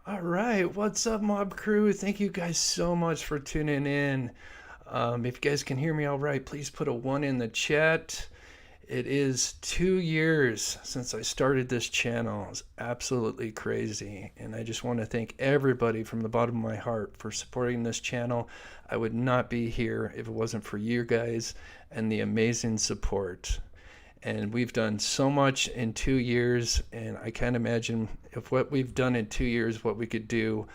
All right, what's up, Mob Crew? Thank you guys so much for tuning in. If you guys can hear me all right, please put a 1 in the chat. It is 2 years since I started this channel. It's absolutely crazy, and I just want to thank everybody from the bottom of my heart for supporting this channel. I would not be here if it wasn't for you guys and the amazing support. And we've done so much in 2 years, and I can't imagine if what we've done in 2 years, what we could do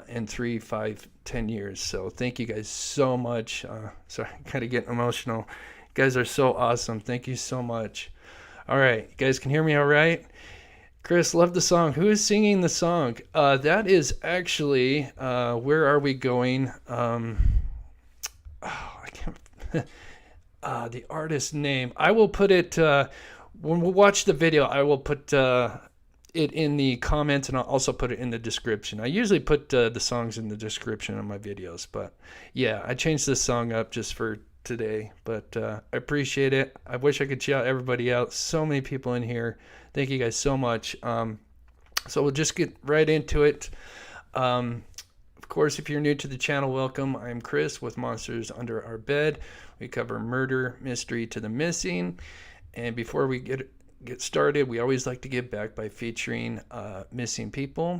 in 3, 5, 10 years. So thank you guys so much. Sorry, I'm kind of getting emotional. You guys are so awesome. Thank you so much. All right, you guys can hear me all right? Chris, love the song. Who is singing the song? That is actually, Where Are We Going? I can't... the artist name. I will put it, when we watch the video, I will put it in the comments, and I'll also put it in the description. I usually put the songs in the description of my videos, but yeah, I changed this song up just for today, but I appreciate it. I wish I could shout everybody out. So many people in here. Thank you guys so much. So we'll just get right into it. Of course, if you're new to the channel, welcome. I'm Chris with Monsters Under Our Bed. We cover murder, mystery to the missing. And before we get started, we always like to give back by featuring missing people.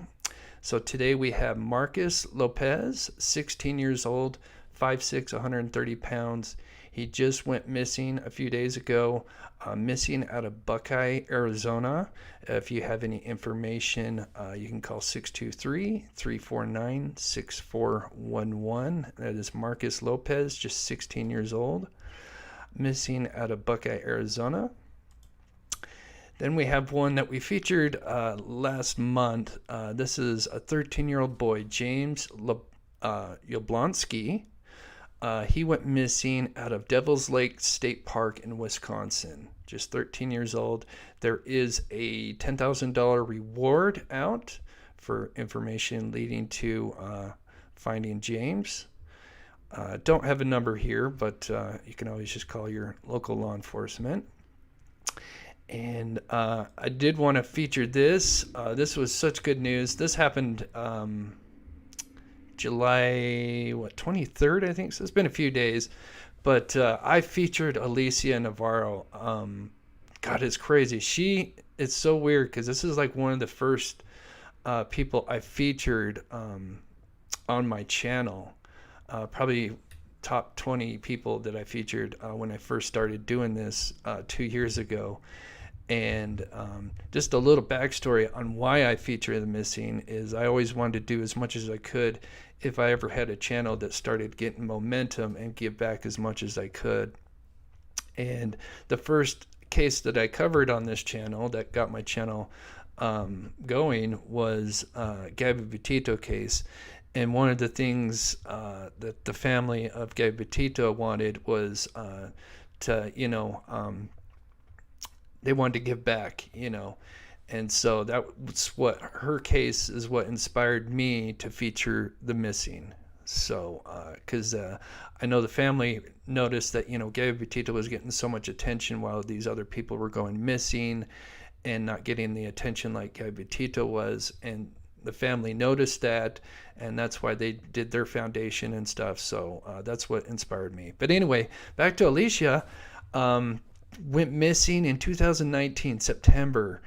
So today we have Marcus Lopez, 16 years old, 5'6", 130 pounds. He just went missing a few days ago, missing out of Buckeye, Arizona. If you have any information, you can call 623-349-6411. That is Marcus Lopez, just 16 years old, missing out of Buckeye, Arizona. Then we have one that we featured last month. This is a 13-year-old boy, James Yablonsky. He went missing out of Devil's Lake State Park in Wisconsin, just 13 years old. There is a $10,000 reward out for information leading to finding James. Don't have a number here, but you can always just call your local law enforcement. And I did want to feature this. This was such good news. This happened July 23rd, I think. So it's been a few days, but I featured Alicia Navarro. God, it's crazy. It's so weird because this is like one of the first people I featured on my channel. Probably top 20 people that I featured when I first started doing this 2 years ago. And just a little backstory on why I feature the missing is I always wanted to do as much as I could if I ever had a channel that started getting momentum and give back as much as I could. And the first case that I covered on this channel that got my channel going was Gabby Petito case. And one of the things that the family of Gabby Petito wanted was to, they wanted to give back, And so that's what her case is, what inspired me to feature the missing. So, because I know the family noticed that, Gabby Petito was getting so much attention while these other people were going missing and not getting the attention like Gabby Petito was. And the family noticed that, and that's why they did their foundation and stuff. So that's what inspired me. But anyway, back to Alicia. Went missing in 2019, September,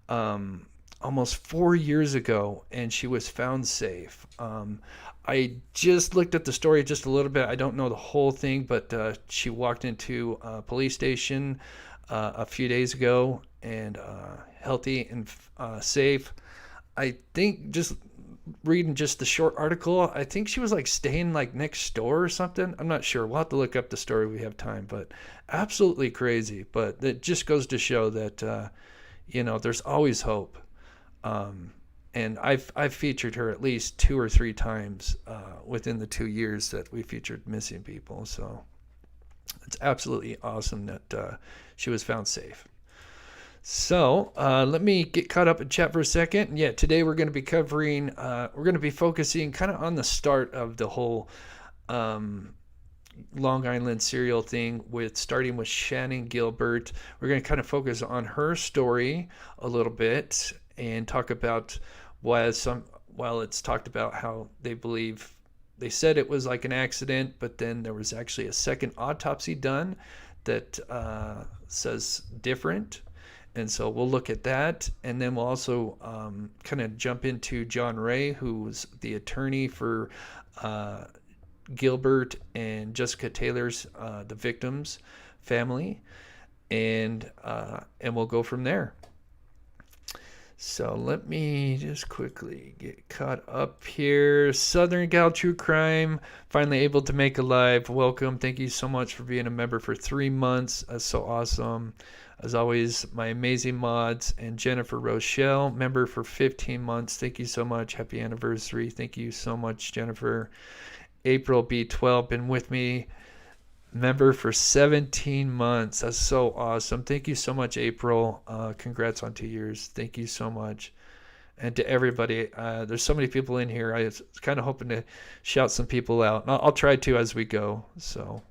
almost 4 years ago, and she was found safe. I just looked at the story just a little bit. I don't know the whole thing, but she walked into a police station a few days ago and healthy and safe. I think just reading just the short article, I think she was like staying like next door or something. I'm not sure. We'll have to look up the story if we have time, but absolutely crazy. But it just goes to show that, there's always hope. And I've featured her at least 2 or 3 times within the 2 years that we featured missing people. So it's absolutely awesome that she was found safe. So let me get caught up in chat for a second. Yeah, today we're going to be covering, we're going to be focusing kind of on the start of the whole Long Island serial thing, starting with Shannan Gilbert. We're going to kind of focus on her story a little bit and talk about while it's talked about how they said it was like an accident, but then there was actually a second autopsy done that says different. And so we'll look at that, and then we'll also kind of jump into John Ray, who was the attorney for Gilbert and Jessica Taylor's, the victims' family, and we'll go from there. So let me just quickly get caught up here. Southern Gal True Crime, finally able to make a live. Welcome. Thank you so much for being a member for 3 months. That's so awesome. As always, my amazing mods, and Jennifer Rochelle, member for 15 months. Thank you so much. Happy anniversary. Thank you so much, Jennifer. April B12, been with me, member for 17 months. That's so awesome. Thank you so much, April. Congrats on 2 years. Thank you so much. And to everybody, there's so many people in here. I was kind of hoping to shout some people out. I'll try to as we go. So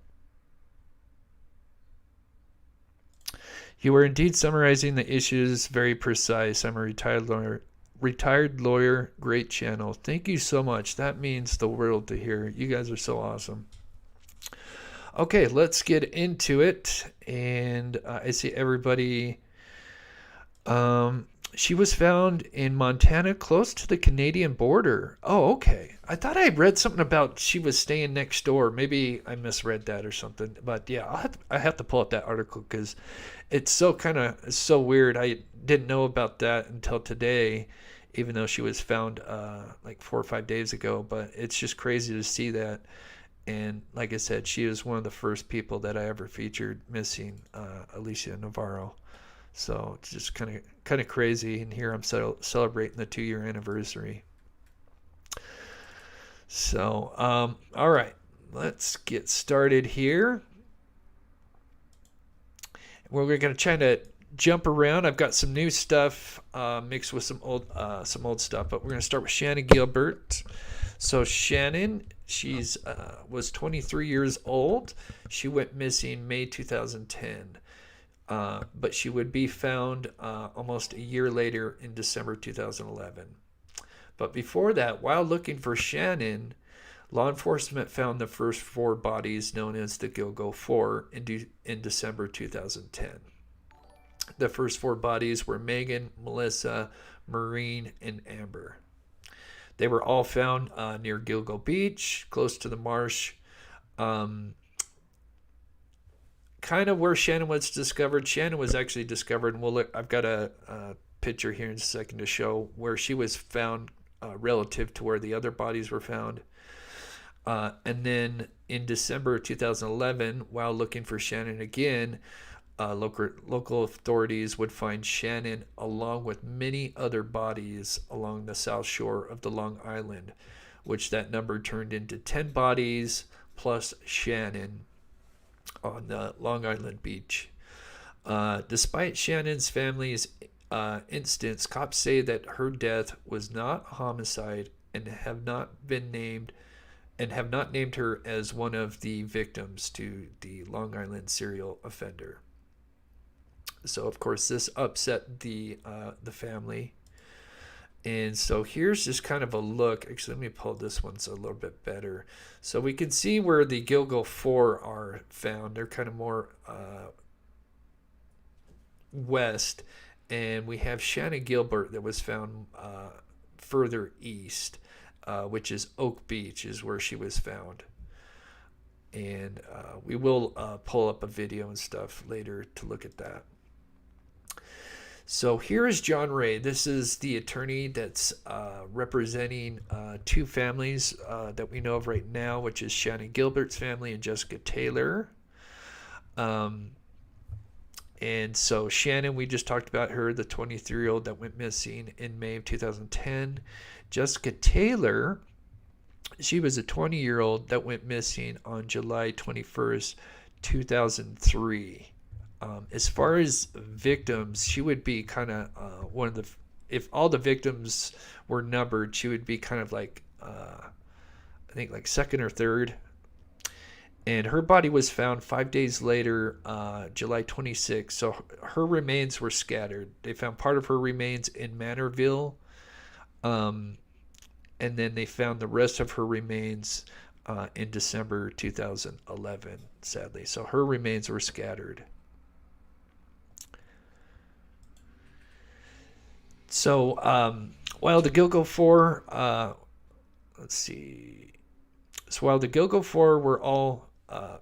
you were indeed summarizing the issues very precise. I'm a retired lawyer. Great channel. Thank you so much. That means the world to hear. You guys are so awesome. Okay, let's get into it. And I see everybody. She was found in Montana, close to the Canadian border. Oh, okay. I thought I read something about she was staying next door. Maybe I misread that or something. But yeah, I have to pull up that article because it's so weird. I didn't know about that until today, even though she was found like 4 or 5 days ago. But it's just crazy to see that. And like I said, she is one of the first people that I ever featured missing, Alicia Navarro. So it's just kind of crazy. And here I'm celebrating the 2-year anniversary. So, all right, let's get started here. We're going to try to jump around. I've got some new stuff mixed with some old stuff, but we're going to start with Shannan Gilbert. So Shannan, she's was 23 years old. She went missing May 2010, but she would be found almost a year later in December 2011. But before that, while looking for Shannan, law enforcement found the first 4 bodies known as the Gilgo 4 in December 2010. The first 4 bodies were Megan, Melissa, Maureen, and Amber. They were all found near Gilgo Beach, close to the marsh. Kind of where Shannan was discovered. Shannan was actually discovered, and we'll look. I've got a picture here in a second to show where she was found relative to where the other bodies were found. And then in December 2011, while looking for Shannan again, local authorities would find Shannan along with many other bodies along the south shore of the Long Island, which that number turned into 10 bodies plus Shannan on the Long Island beach. Despite Shannan's family's instance, cops say that her death was not a homicide and have not named her as one of the victims to the Long Island serial offender. So of course this upset the family. And so here's just kind of a look. Actually, let me pull this one so a little bit better. So we can see where the Gilgo 4 are found. They're kind of more west. And we have Shannan Gilbert that was found further east, which is Oak Beach is where she was found. And we will pull up a video and stuff later to look at that. So here is John Ray. This is the attorney that's representing two families that we know of right now, which is Shannan Gilbert's family and Jessica Taylor. And so Shannan, we just talked about her, the 23-year-old that went missing in May of 2010. Jessica Taylor, she was a 20-year-old that went missing on July 21st, 2003. As far as victims, she would be kind of one of the, if all the victims were numbered, she would be kind of like, I think like second or third. And her body was found 5 days later, July 26th. So her remains were scattered. They found part of her remains in Manorville. And then they found the rest of her remains in December 2011, sadly. So her remains were scattered. So while the Gilgo 4, let's see. So while the Gilgo 4 were all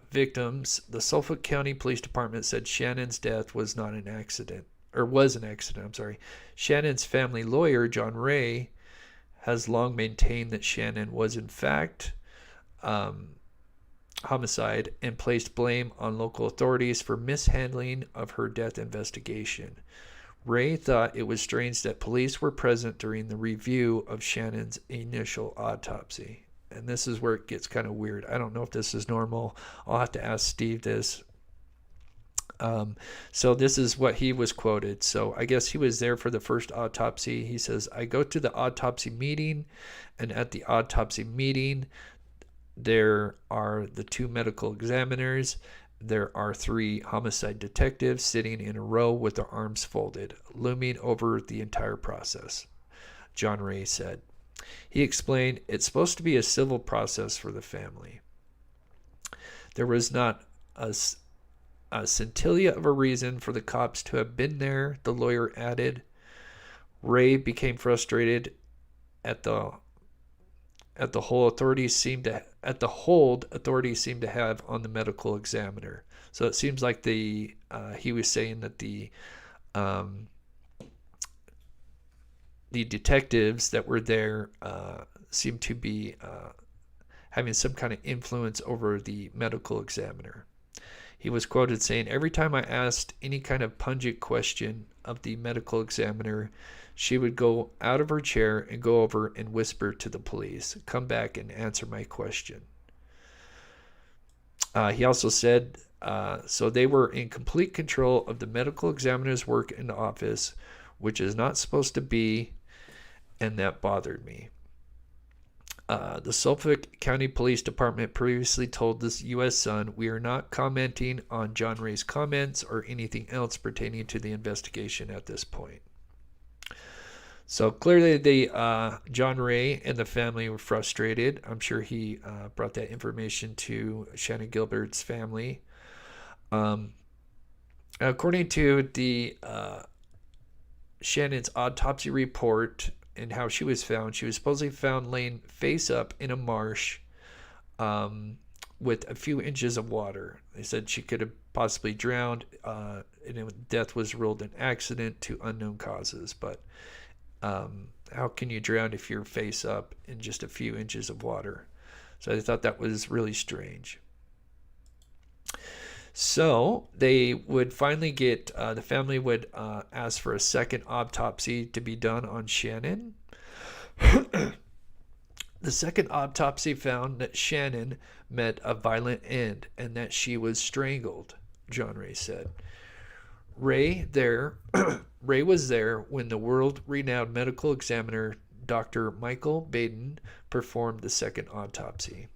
victims, the Suffolk County Police Department said Shannan's death was not an accident, or was an accident, I'm sorry. Shannan's family lawyer, John Ray, has long maintained that Shannan was in fact homicide and placed blame on local authorities for mishandling of her death investigation. Ray thought it was strange that police were present during the review of Shannan's initial autopsy. And this is where it gets kind of weird. I don't know if this is normal. I'll have to ask Steve this. So this is what he was quoted. So I guess he was there for the first autopsy. He says, I go to the autopsy meeting, and at the autopsy meeting, there are the two medical examiners. There are three homicide detectives sitting in a row with their arms folded, looming over the entire process, John Ray said. He explained it's supposed to be a civil process for the family. There was not a scintilla of a reason for the cops to have been there, the lawyer added. Ray became frustrated at the hold authorities seemed to have on the medical examiner. So it seems like he was saying that the detectives that were there seemed to be having some kind of influence over the medical examiner. He was quoted saying, every time I asked any kind of pungent question of the medical examiner, she would go out of her chair and go over and whisper to the police, come back and answer my question. He also said, so they were in complete control of the medical examiner's work in the office, which is not supposed to be, and that bothered me. The Suffolk County Police Department previously told this U.S. Sun, we are not commenting on John Ray's comments or anything else pertaining to the investigation at this point. So clearly John Ray and the family were frustrated. I'm sure he brought that information to Shannan Gilbert's family. According to the Shannan's autopsy report and how she was supposedly found laying face up in a marsh with a few inches of water. They said she could have possibly drowned, and death was ruled an accident to unknown causes. But how can you drown if you're face up in just a few inches of water? So I thought that was really strange. So they would finally get, the family would ask for a second autopsy to be done on Shannan. The second autopsy found that Shannan met a violent end and that she was strangled, John Ray said. Ray was there when the world-renowned medical examiner Dr. Michael Baden performed the second autopsy.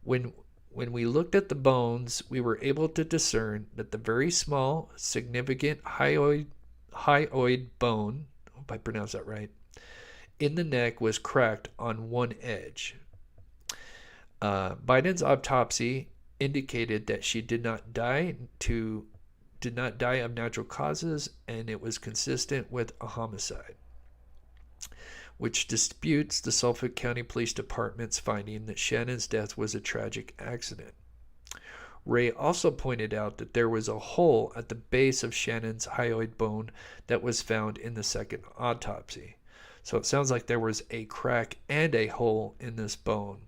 When we looked at the bones, we were able to discern that the very small, significant hyoid bone, I hope I pronounced that right, in the neck was cracked on one edge. Biden's autopsy indicated that she did not die of natural causes, and it was consistent with a homicide, which disputes the Suffolk County Police Department's finding that Shannan's death was a tragic accident. Ray also pointed out that there was a hole at the base of Shannan's hyoid bone that was found in the second autopsy. So it sounds like there was a crack and a hole in this bone.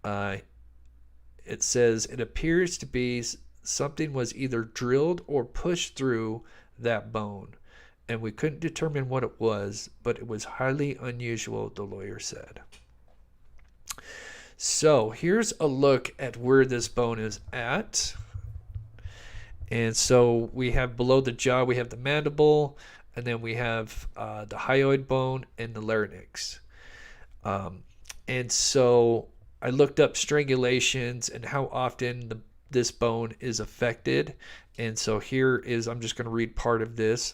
It says it appears to be something was either drilled or pushed through that bone, and we couldn't determine what it was, but it was highly unusual, the lawyer said. So here's a look at where this bone is at. And so we have below the jaw, we have the mandible, and then we have the hyoid bone and the larynx. And so I looked up strangulations and how often this bone is affected. And so here is, I'm just going to read part of this.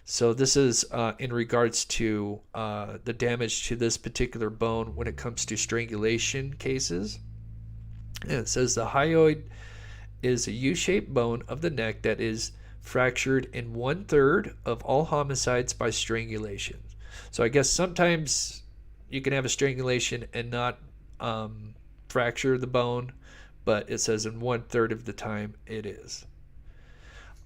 So this is in regards to the damage to this particular bone when it comes to strangulation cases. And it says the hyoid is a U-shaped bone of the neck that is fractured in 1/3 of all homicides by strangulation. So I guess sometimes you can have a strangulation and not fracture the bone, but it says in 1/3 of the time it is.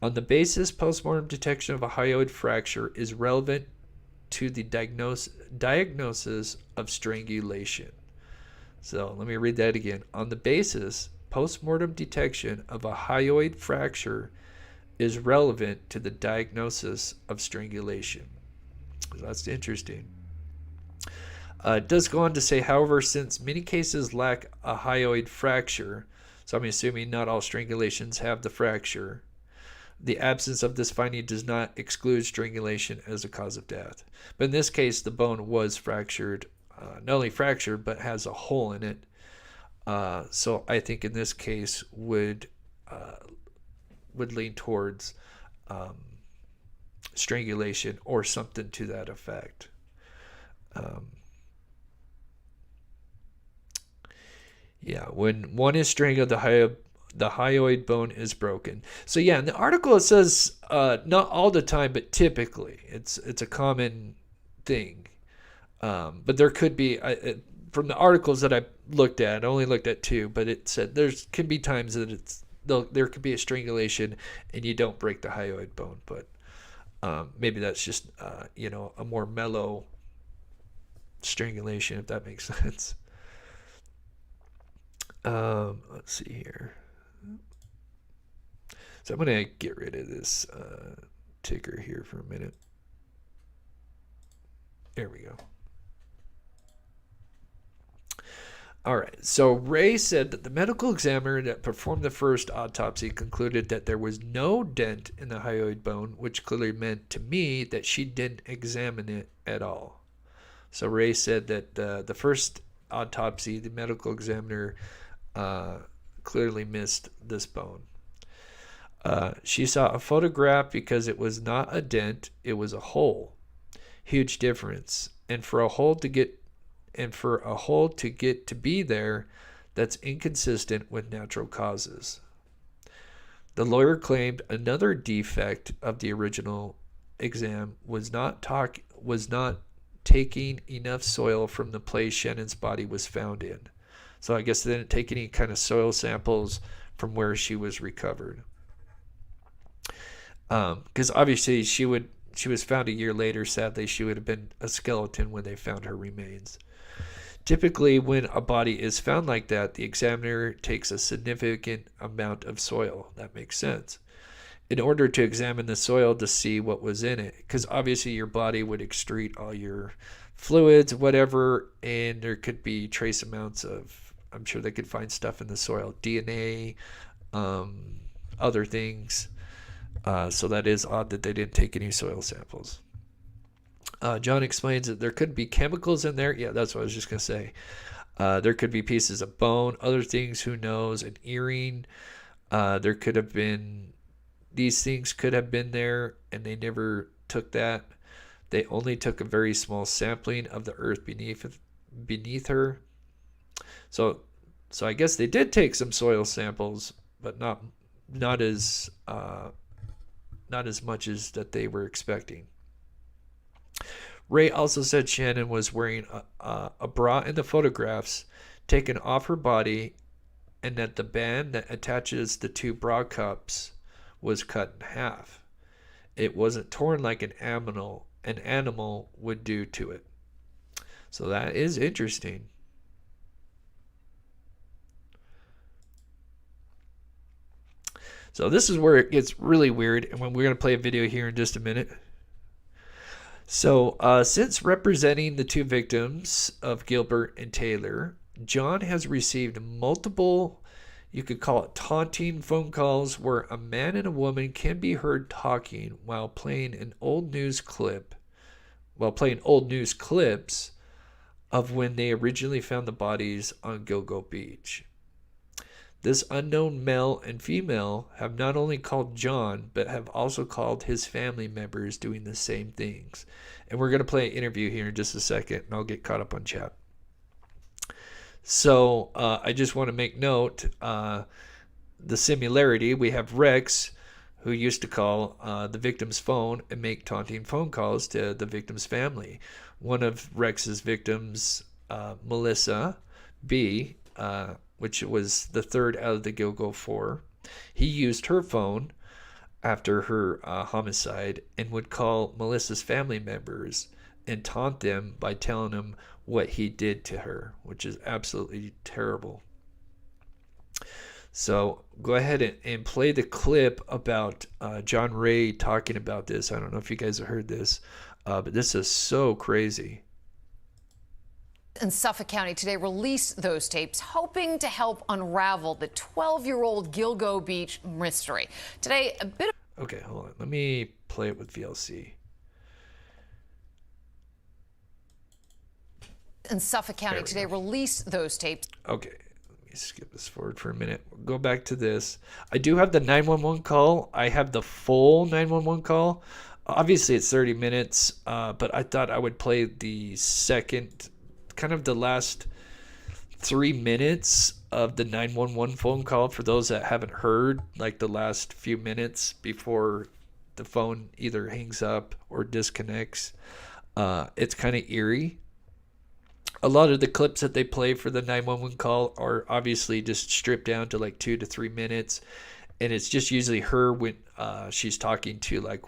On the basis, postmortem detection of a hyoid fracture is relevant to the diagnosis of strangulation. So let me read that again. On the basis, postmortem detection of a hyoid fracture is relevant to the diagnosis of strangulation. So that's interesting. It does go on to say, however, since many cases lack a hyoid fracture, so I'm assuming not all strangulations have the fracture, the absence of this finding does not exclude strangulation as a cause of death. But in this case, the bone was fractured, not only fractured, but has a hole in it. So I think in this case would lean towards strangulation or something to that effect. Yeah, when one is strangled, the hyoid bone is broken. So yeah, in the article it says not all the time, but typically it's a common thing. But there could be, from the articles that I looked at, I only looked at 2, but it said there can be times that there could be a strangulation and you don't break the hyoid bone, but maybe that's just a more mellow strangulation, if that makes sense. Let's see here. So I'm going to get rid of this ticker here for a minute. There we go. All right. So Ray said that the medical examiner that performed the first autopsy concluded that there was no dent in the hyoid bone, which clearly meant to me that she didn't examine it at all. So Ray said that the first autopsy, the medical examiner clearly missed this bone. She saw a photograph because it was not a dent, it was a hole. Huge difference. And for a hole to get to be there, that's inconsistent with natural causes. The lawyer claimed another defect of the original exam was not taking enough soil from the place Shannan's body was found in. So I guess they didn't take any kind of soil samples from where she was recovered. Because obviously she was found a year later. Sadly, she would have been a skeleton when they found her remains. Typically, when a body is found like that, the examiner takes a significant amount of soil. That makes sense. In order to examine the soil to see what was in it, because obviously your body would excrete all your fluids, whatever, and there could be trace amounts of, I'm sure they could find stuff in the soil, DNA, other things. So that is odd that they didn't take any soil samples. John explains that there could be chemicals in there. Yeah, that's what I was just going to say. There could be pieces of bone, other things, who knows, an earring. There could have been, these things could have been there, and they never took that. They only took a very small sampling of the earth beneath her. So I guess they did take some soil samples, but not as much as that they were expecting. Ray also said Shannan was wearing a bra in the photographs taken off her body, and that the band that attaches the two bra cups was cut in half. It wasn't torn like an animal would do to it. So that is interesting. So this is where it gets really weird, and we're going to play a video here in just a minute. So since representing the two victims of Gilbert and Taylor, John has received multiple, you could call it taunting phone calls, where a man and a woman can be heard talking while playing old news clips of when they originally found the bodies on Gilgo Beach. This unknown male and female have not only called John, but have also called his family members doing the same things. And we're going to play an interview here in just a second, and I'll get caught up on chat. So I just want to make note, the similarity. We have Rex, who used to call the victim's phone and make taunting phone calls to the victim's family. One of Rex's victims, Melissa B., which was the third out of the Gilgo 4, he used her phone after her homicide and would call Melissa's family members and taunt them by telling them what he did to her, which is absolutely terrible. So go ahead and play the clip about John Ray talking about this. I don't know if you guys have heard this, but this is so crazy. In Suffolk County today released those tapes, hoping to help unravel the 12-year-old Gilgo Beach mystery. Today, a bit of... Okay, hold on. Let me play it with VLC. In Suffolk County today released those tapes. Okay, let me skip this forward for a minute. We'll go back to this. I do have the 911 call. I have the full 911 call. Obviously, it's 30 minutes, but I thought I would play the second, kind of the last 3 minutes of the 911 phone call for those that haven't heard, like the last few minutes before the phone either hangs up or disconnects. It's kind of eerie. A lot of the clips that they play for the 911 call are obviously just stripped down to like 2 to 3 minutes, and it's just usually her when she's talking to like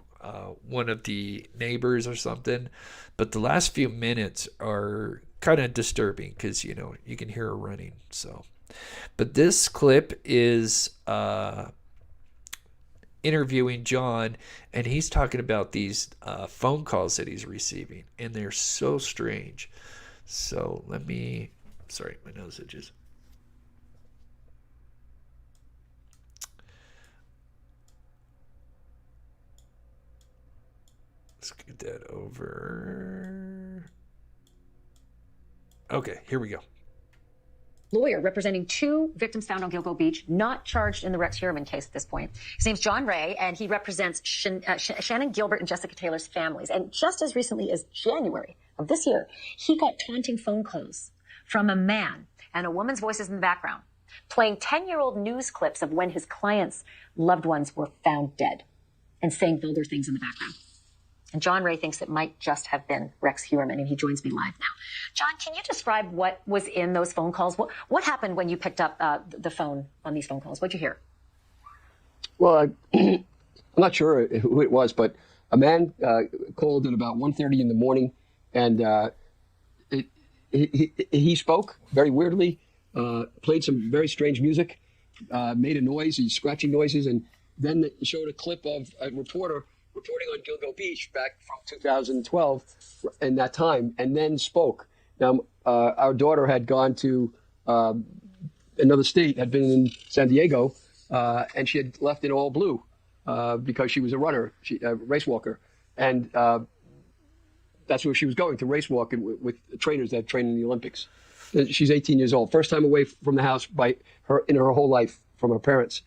one of the neighbors or something. But the last few minutes are kind of disturbing because, you know, you can hear her running. So, but this clip is interviewing John, and he's talking about these phone calls that he's receiving, and they're so strange. So let me, sorry, my nose itches. Let's get that over. Okay, here we go. Lawyer representing 2 victims found on Gilgo Beach, not charged in the Rex Heuermann case at this point. His name's John Ray, and he represents Shannan Gilbert and Jessica Taylor's families. And just as recently as January of this year, he got taunting phone calls from a man and a woman's voices in the background, playing 10-year-old news clips of when his clients' loved ones were found dead and saying vulgar things in the background. And John Ray thinks it might just have been Rex Heuermann, and he joins me live now. John, can you describe what was in those phone calls? What happened when you picked up the phone on these phone calls? What'd you hear? Well, I'm not sure who it was, but a man called at about 1:30 in the morning, and he spoke very weirdly, played some very strange music, made a noise, he's scratching noises, and then it showed a clip of a reporter reporting on Gilgo Beach back from 2012 in that time, and then spoke. Now, our daughter had gone to another state, had been in San Diego, and she had left in all blue because she was a runner, a race walker. And that's where she was going, to race walk with trainers that train in the Olympics. She's 18 years old. First time away from the house in her whole life from her parents.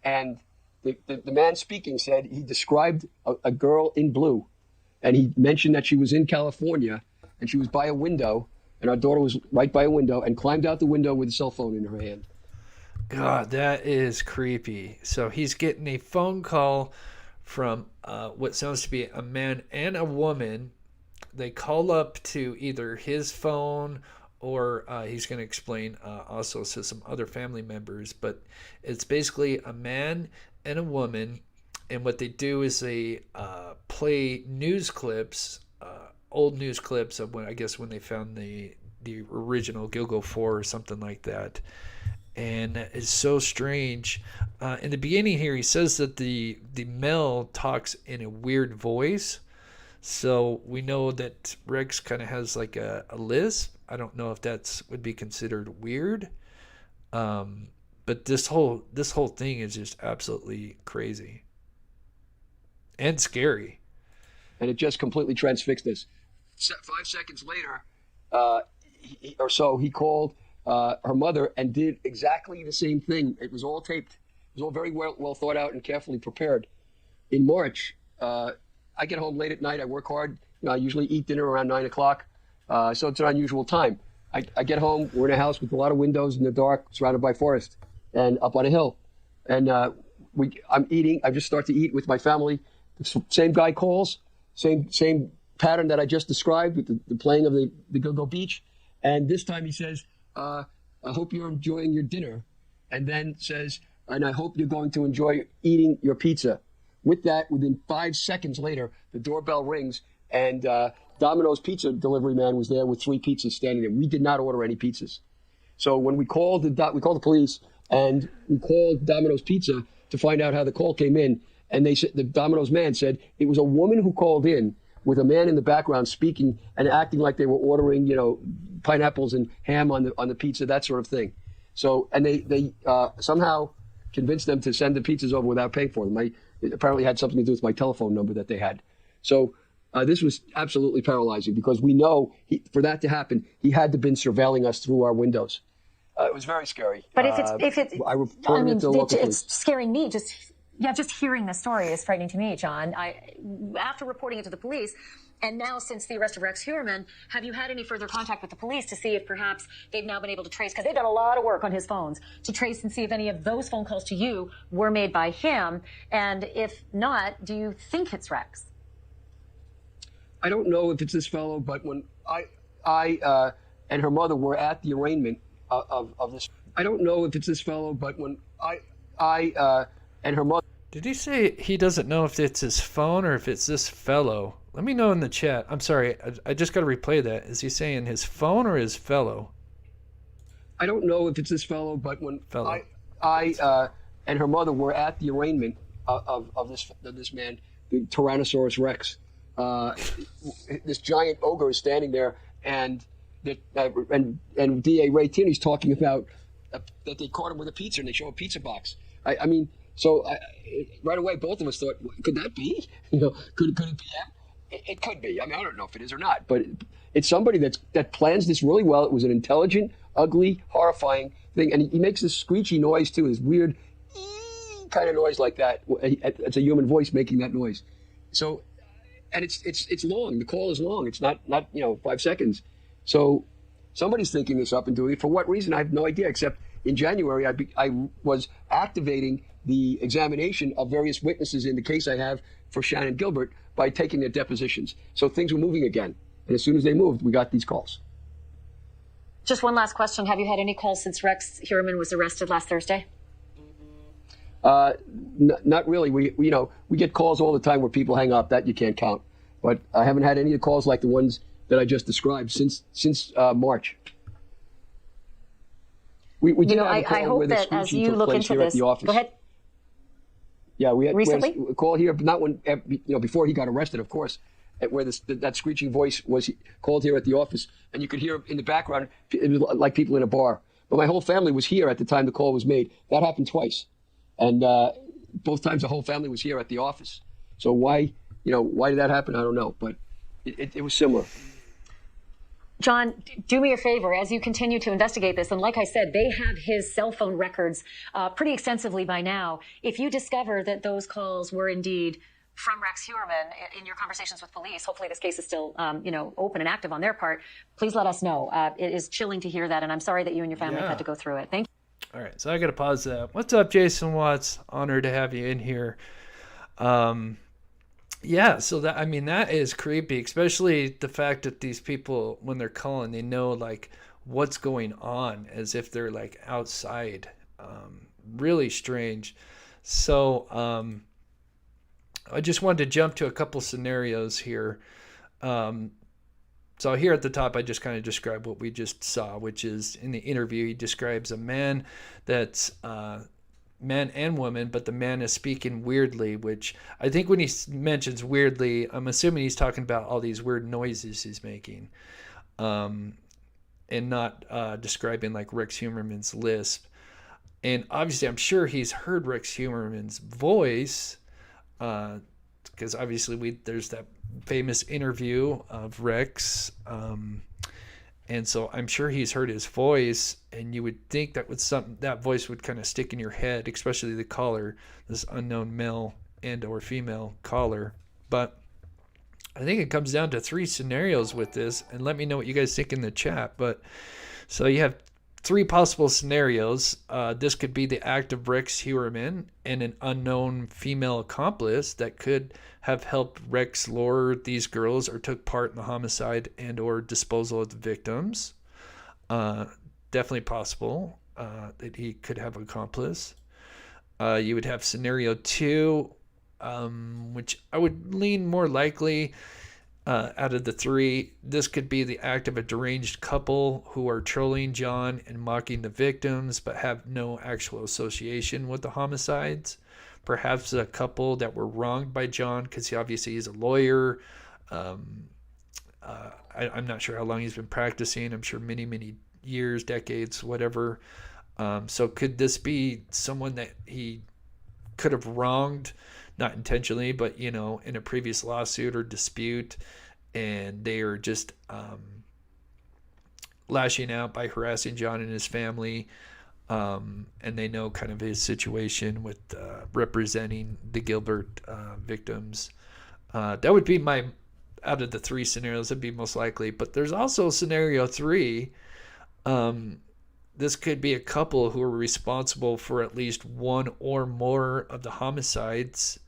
And the man speaking said he described a girl in blue. And he mentioned that she was in California and she was by a window, and our daughter was right by a window and climbed out the window with a cell phone in her hand. God, that is creepy. So he's getting a phone call from what sounds to be a man and a woman. They call up to either his phone or he's going to explain also to some other family members. But it's basically a man and a woman. And what they do is they play news clips, old news clips of when they found the original Gilgo 4 or something like that. And it's so strange. In the beginning here, he says that the male talks in a weird voice. So we know that Rex kind of has like a lisp. I don't know if that would be considered weird. But this whole thing is just absolutely crazy and scary. And it just completely transfixed us. 5 seconds later, he called her mother and did exactly the same thing. It was all taped. It was all very well thought out and carefully prepared. In March, I get home late at night. I work hard. I usually eat dinner around 9 o'clock. So it's an unusual time. I get home. We're in a house with a lot of windows in the dark, surrounded by forest, and up on a hill. And I'm eating. I just start to eat with my family. The same guy calls. Same pattern that I just described with the playing of the Gilgo Beach. And this time he says, I hope you're enjoying your dinner. And then says, and I hope you're going to enjoy eating your pizza. With that, within 5 seconds later, the doorbell rings, and Domino's pizza delivery man was there with 3 pizzas standing there. We did not order any pizzas. So when we called the police, and we called Domino's Pizza to find out how the call came in, and they said the Domino's man said it was a woman who called in with a man in the background speaking and acting like they were ordering, pineapples and ham on the pizza, that sort of thing. So, and they somehow convinced them to send the pizzas over without paying for them. It apparently had something to do with my telephone number that they had. So this was absolutely paralyzing, because we know for that to happen, he had to have been surveilling us through our windows. It was very scary. But it's scaring me. Just hearing the story is frightening to me, John. After reporting it to the police, and now since the arrest of Rex Heuermann, have you had any further contact with the police to see if perhaps they've now been able to trace, because they've done a lot of work on his phones, to trace and see if any of those phone calls to you were made by him? And if not, do you think it's Rex? I don't know if it's this fellow, but when I and her mother were at the arraignment of this, I don't know if it's this fellow, but when I and her mother. Did he say he doesn't know if it's his phone or if it's this fellow? Let me know in the chat. I'm sorry, I just got to replay that. Is he saying his phone or his fellow? I don't know if it's this fellow, but when fellow. I and her mother were at the arraignment of this man, the Tyrannosaurus Rex. This giant ogre is standing there, and DA Ray Tierney's talking about that they caught him with a pizza, and they show a pizza box. So right away, both of us thought, could that be? Could it be him? It could be. I don't know if it is or not, but it's somebody that plans this really well. It was an intelligent, ugly, horrifying thing, and he makes this screechy noise too, this weird kind of noise like that. It's a human voice making that noise. So, and it's long. The call is long. It's not 5 seconds. So somebody's thinking this up and doing it. For what reason? I have no idea, except in January, I was activating the examination of various witnesses in the case I have for Shannan Gilbert by taking their depositions. So things were moving again. And as soon as they moved, we got these calls. Just one last question. Have you had any calls since Rex Heuermann was arrested last Thursday? Not really. We get calls all the time where people hang up. That you can't count. But I haven't had any of the calls like the ones that I just described since March. We did have a call I hope where the that as screeching you took look place into here at this, the office. go ahead. Yeah, we had Recently? a call here, but not when, before he got arrested, of course, where that screeching voice was called here at the office, and you could hear in the background, it was like people in a bar. But my whole family was here at the time the call was made. That happened twice, and both times the whole family was here at the office. So why did that happen? I don't know, but it was similar. John, do me a favor as you continue to investigate this. And like I said, they have his cell phone records pretty extensively by now. If you discover that those calls were indeed from Rex Heuermann in your conversations with police, hopefully this case is still, open and active on their part, please let us know. It is chilling to hear that. And I'm sorry that you and your family have had to go through it. Thank you. All right, so I got to pause that. What's up, Jason Watts? Honored to have you in here. Yeah, so that is creepy, especially the fact that these people, when they're calling, they know like what's going on as if they're like outside. Really strange. So I just wanted to jump to a couple scenarios here. So here at the top, I just kind of described what we just saw, which is in the interview, he describes a man that's man and woman, but the man is speaking weirdly, which I think when he mentions weirdly, I'm assuming he's talking about all these weird noises he's making, and not describing like Rex Heuermann's lisp. And obviously, I'm sure he's heard Rex Heuermann's voice, because obviously there's that famous interview of Rex, and so I'm sure he's heard his voice, and you would think that voice would kind of stick in your head, especially the caller, this unknown male and or female caller. But I think it comes down to 3 scenarios with this, and let me know what you guys think in the chat. But so you have 3 possible scenarios. This could be the act of Rex Heuermann and an unknown female accomplice that could have helped Rex lure these girls or took part in the homicide and or disposal of the victims. Definitely possible that he could have an accomplice. You would have scenario 2, which I would lean more likely out of the 3. This could be the act of a deranged couple who are trolling John and mocking the victims but have no actual association with the homicides. Perhaps a couple that were wronged by John because he obviously is a lawyer. I'm not sure how long he's been practicing. I'm sure many, many years, decades, whatever. So could this be someone that he could have wronged, not intentionally, but, in a previous lawsuit or dispute, and they are just lashing out by harassing John and his family, and they know kind of his situation with representing the Gilbert victims. That would be out of the 3 scenarios, that'd be most likely. But there's also scenario 3. This could be a couple who are responsible for at least one or more of the homicides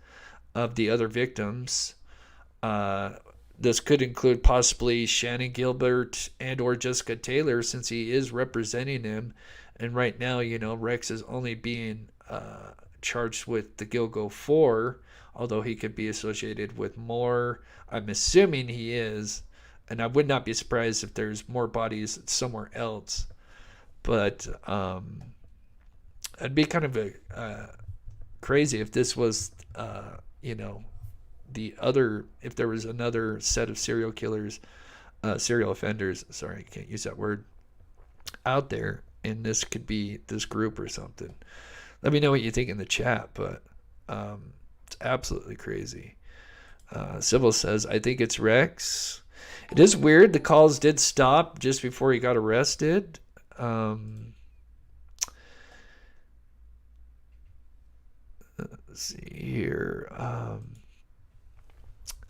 of the other victims. This could include possibly Shannan Gilbert and or Jessica Taylor, since he is representing him. And right now, Rex is only being charged with the Gilgo 4, although he could be associated with more. I'm assuming he is, and I would not be surprised if there's more bodies somewhere else. But it'd be kind of crazy if this was, if there was another set of serial offenders, sorry, I can't use that word, out there, and this could be this group or something. Let me know what you think in the chat, but it's absolutely crazy. Sybil says, I think it's Rex. It is weird. The calls did stop just before he got arrested. Let's see here.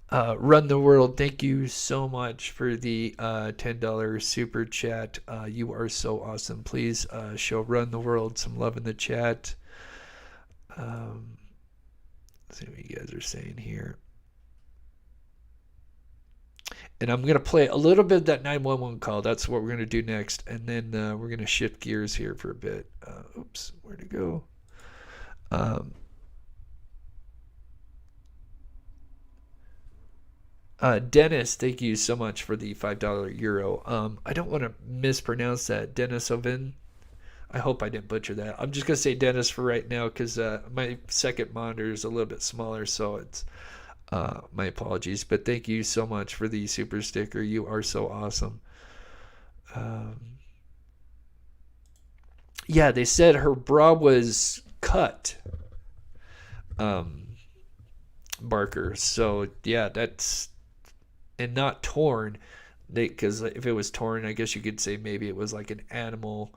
Run the World, thank you so much for the $10 super chat. You are so awesome. Please show Run the World some love in the chat. Let's see what you guys are saying here. And I'm going to play a little bit of that 911 call. That's what we're going to do next. And then we're going to shift gears here for a bit. Oops, where'd it go? Dennis, thank you so much for the $5 euro. I don't want to mispronounce that. Dennis Ovin. I hope I didn't butcher that. I'm just going to say Dennis for right now because my second monitor is a little bit smaller, so it's my apologies. But thank you so much for the super sticker. You are so awesome. Yeah, they said her bra was cut. Barker. So yeah, that's, and not torn. Because if it was torn, I guess you could say maybe it was like an animal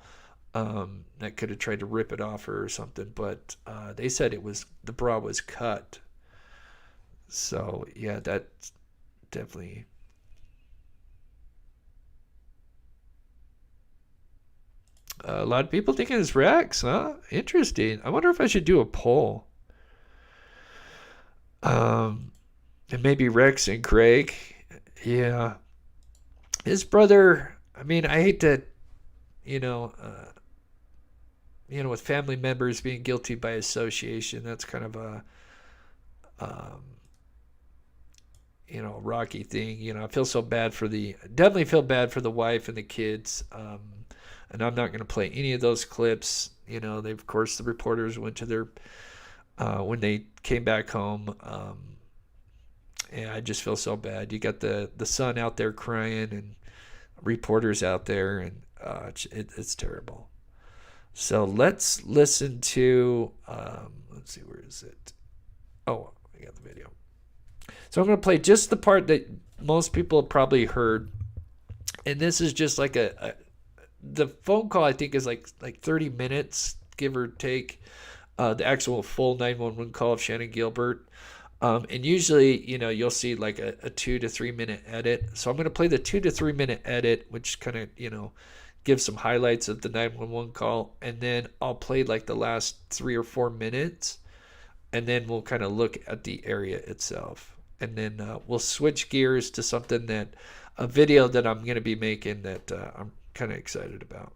that could have tried to rip it off her or something. But they said the bra was cut. So yeah, that's definitely. A lot of people thinking it's Rex, huh? Interesting. I wonder if I should do a poll. And maybe Rex and Craig. Yeah. His brother, I mean, I hate to, with family members being guilty by association, that's kind of a, rocky thing. I feel so bad definitely feel bad for the wife and the kids. And I'm not going to play any of those clips. Of course, the reporters went to their, when they came back home. And I just feel so bad. You got the son out there crying and reporters out there, and it's terrible. So let's listen to, let's see, where is it? Oh, I got the video. So I'm going to play just the part that most people have probably heard. And this is just like the phone call, I think, is like 30 minutes, give or take. The actual full 911 call of Shannan Gilbert. And usually, you'll see like a 2 to 3 minute edit. So I'm going to play the 2 to 3 minute edit, which kind of, gives some highlights of the 911 call. And then I'll play like the last 3 or 4 minutes. And then we'll kind of look at the area itself. And then we'll switch gears to a video that I'm going to be making that I'm kind of excited about.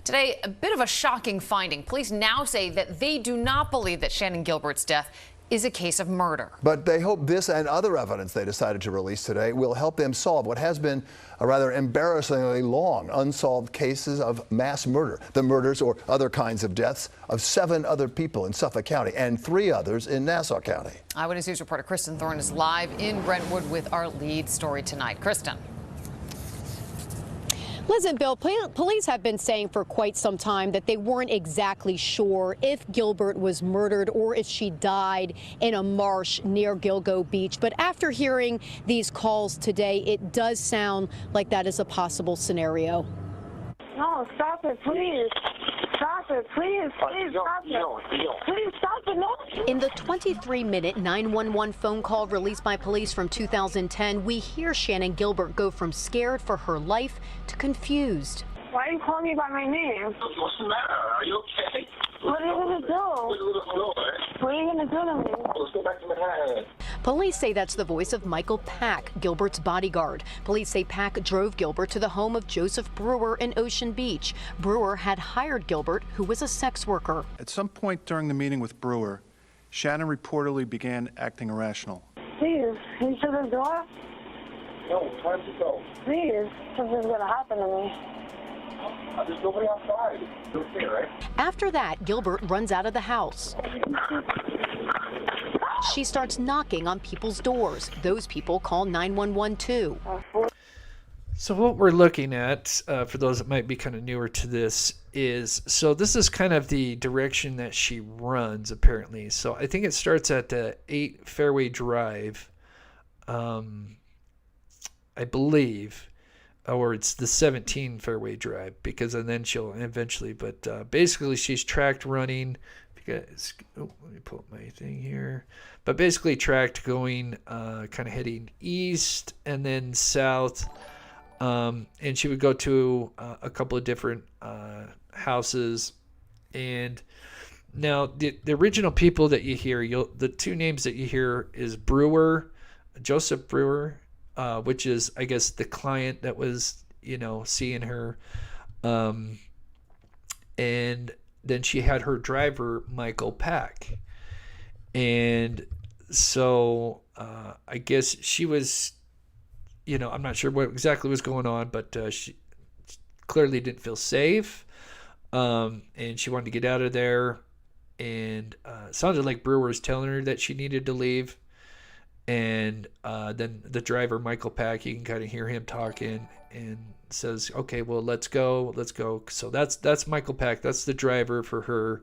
Today, a bit of a shocking finding. Police now say that they do not believe that Shannan Gilbert's death is a case of murder. But they hope this and other evidence they decided to release today will help them solve what has been a rather embarrassingly long unsolved cases of mass murder. The murders or other kinds of deaths of 7 other people in Suffolk County and 3 others in Nassau County. Eyewitness News reporter Kristen Thorne is live in Brentwood with our lead story tonight. Kristen. Liz and Bill, police have been saying for quite some time that they weren't exactly sure if Gilbert was murdered or if she died in a marsh near Gilgo Beach. But after hearing these calls today, it does sound like that is a possible scenario. No, stop it, please. Stop it, please. Please stop it. Please stop it. No. In the 23-minute 911 phone call released by police from 2010, we hear Shannan Gilbert go from scared for her life to confused. Why are you calling me by my name? What's the matter? Are you okay? What are you going to do? What are you going to do to me? Let's go back to Manhattan. Police say that's the voice of Michael Pack, Gilbert's bodyguard. Police say Pack drove Gilbert to the home of Joseph Brewer in Ocean Beach. Brewer had hired Gilbert, who was a sex worker. At some point during the meeting with Brewer, Shannan reportedly began acting irrational. Please, can you shut the door? No, why don't you go? Please, something's going to happen to me. There's nobody outside. You're okay, right? After that, Gilbert runs out of the house. She starts knocking on people's doors. Those people call 911 too. So what we're looking at, for those that might be kind of newer to this, this is kind of the direction that she runs, apparently. So I think it starts at the 8 Fairway Drive, I believe. Or it's the 17 Fairway Drive, because and then she'll eventually, but basically she's tracked running, because, let me pull up my thing here, but basically tracked going, kind of heading east and then south, and she would go to a couple of different houses, and now the original people that you hear, the 2 names that you hear is Brewer, Joseph Brewer, which is, I guess, the client that was, seeing her. And then she had her driver, Michael Pack. And So I guess she was, I'm not sure what exactly was going on, but she clearly didn't feel safe, and she wanted to get out of there. And it sounded like Brewer was telling her that she needed to leave. And then the driver, Michael Pack, you can kind of hear him talking and says, okay, well, let's go. So that's Michael Pack. That's the driver for her.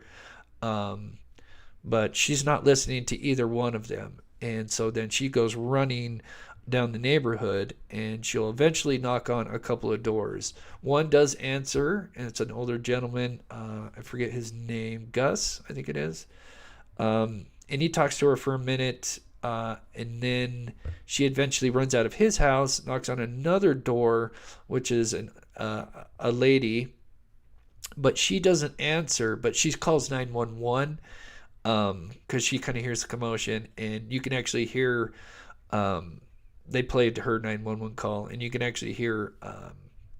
But she's not listening to either one of them. And so then she goes running down the neighborhood, and she'll eventually knock on a couple of doors. One does answer, and it's an older gentleman. I forget his name, Gus, I think it is. And he talks to her for a minute, and then she eventually runs out of his house, knocks on another door, which is a lady, but she doesn't answer, but she calls 911 because she kind of hears the commotion, and you can actually hear they played her 911 call, and you can actually hear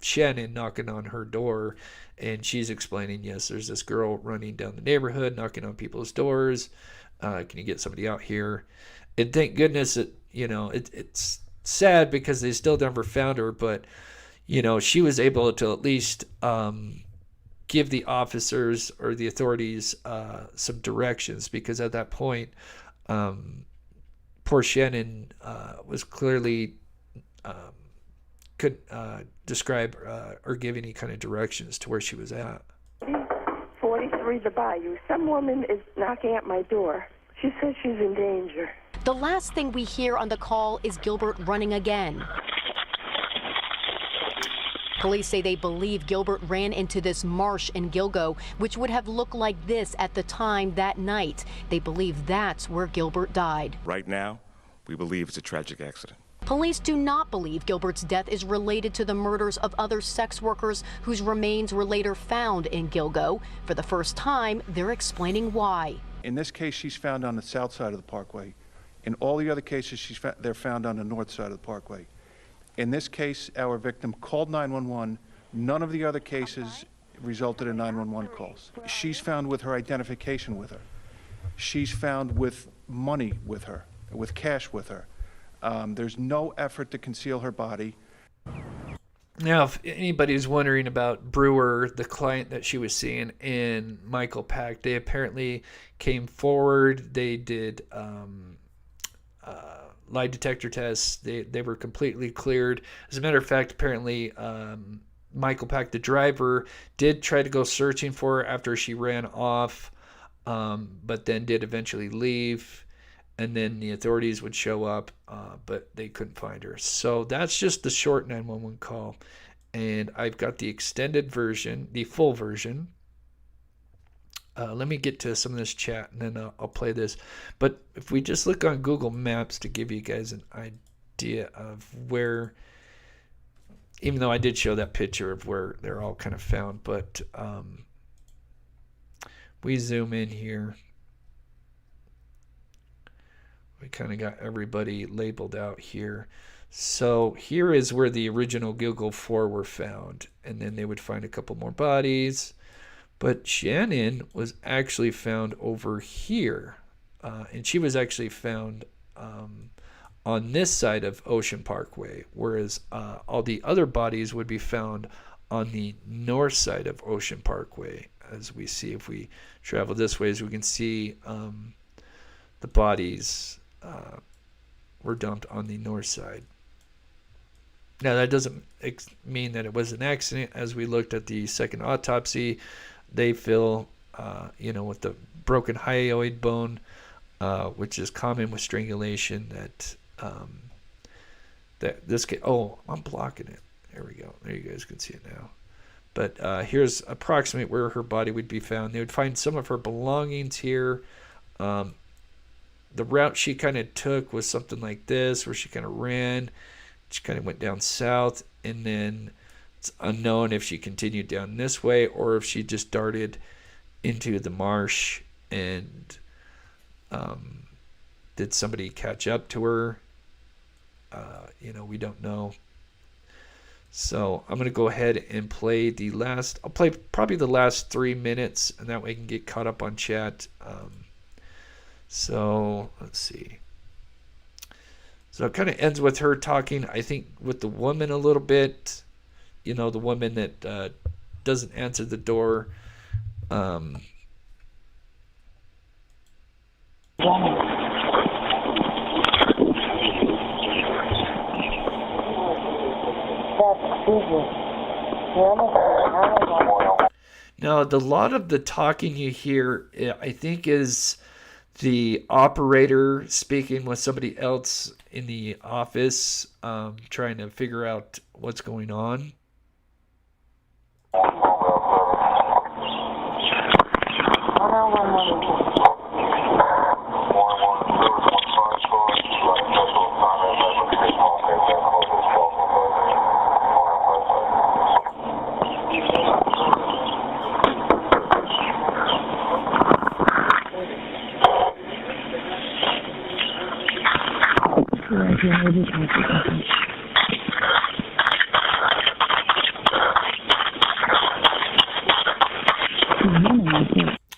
Shannan knocking on her door, and she's explaining, yes, there's this girl running down the neighborhood, knocking on people's doors. Can you get somebody out here? And thank goodness it's sad because they still never found her, but she was able to at least give the officers or the authorities some directions, because at that point, poor Shannan was clearly couldn't describe or give any kind of directions to where she was at. 43 the Bayou. Some woman is knocking at my door. She says she's in danger. The last thing we hear on the call is Gilbert running again. Police say they believe Gilbert ran into this marsh in Gilgo, which would have looked like this at the time that night. They believe that's where Gilbert died. Right now, we believe it's a tragic accident. Police do not believe Gilbert's death is related to the murders of other sex workers whose remains were later found in Gilgo. For the first time, they're explaining why. In this case, she's found on the south side of the parkway. In all the other cases, they're found on the north side of the parkway. In this case, our victim called 911. None of the other cases resulted in 911 calls. She's found with her identification with her. She's found with money with her, with cash with her. There's no effort to conceal her body. Now, if anybody's wondering about Brewer, the client that she was seeing, and Michael Pack, they apparently came forward. They did lie detector tests. They were completely cleared. As a matter of fact, apparently Michael Pack, the driver, did try to go searching for her after she ran off, but then did eventually leave. And then the authorities would show up, but they couldn't find her. So that's just the short 911 call. And I've got the extended version, the full version. Let me get to some of this chat, and then I'll play this. But if we just look on Google Maps to give you guys an idea of where, even though I did show that picture of where they're all kind of found, but we zoom in here. We kind of got everybody labeled out here. So here is where the original Gilgo 4 were found. And then they would find a couple more bodies. But Shannan was actually found over here. And she was actually found on this side of Ocean Parkway. Whereas all the other bodies would be found on the north side of Ocean Parkway. As we see, if we travel this way, as we can see the bodies were dumped on the north side. Now, that doesn't mean that it was an accident. As we looked at the second autopsy, they feel, with the broken hyoid bone, which is common with strangulation, that this case, I'm blocking it. There we go. There you guys can see it now. But here's approximate where her body would be found. They would find some of her belongings here. The route she kind of took was something like this, where she kind of ran. She kind of went down south, and then it's unknown if she continued down this way or if she just darted into the marsh. And did somebody catch up to her? We don't know. So I'm going to go ahead and play I'll play probably the last 3 minutes, and that way I can get caught up on chat. So let's see. So it kind of ends with her talking, I think, with the woman a little bit. You know, the woman that doesn't answer the door. Now, a lot of the talking you hear, I think, is the operator speaking with somebody else in the office, trying to figure out what's going on.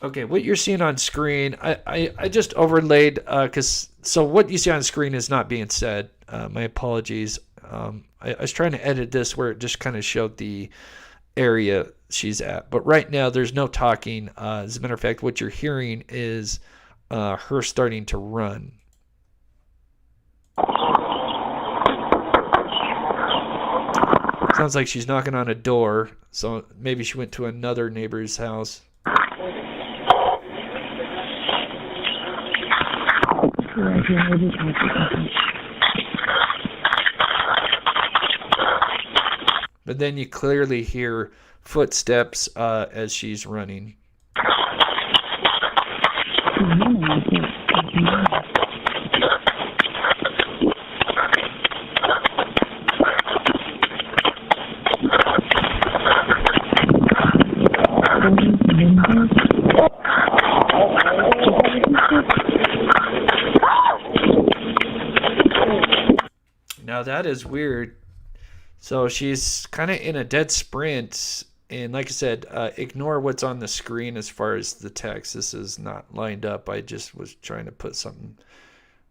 Okay, what you're seeing on screen, I just overlaid, so what you see on screen is not being said. My apologies. I was trying to edit this where it just kind of showed the area she's at. But right now, there's no talking. As a matter of fact, what you're hearing is her starting to run. Sounds like she's knocking on a door, so maybe she went to another neighbor's house. But then you clearly hear footsteps as she's running. Now that is weird. So she's kind of in a dead sprint, and like I said, ignore what's on the screen as far as the text. This is not lined up. I just was trying to put something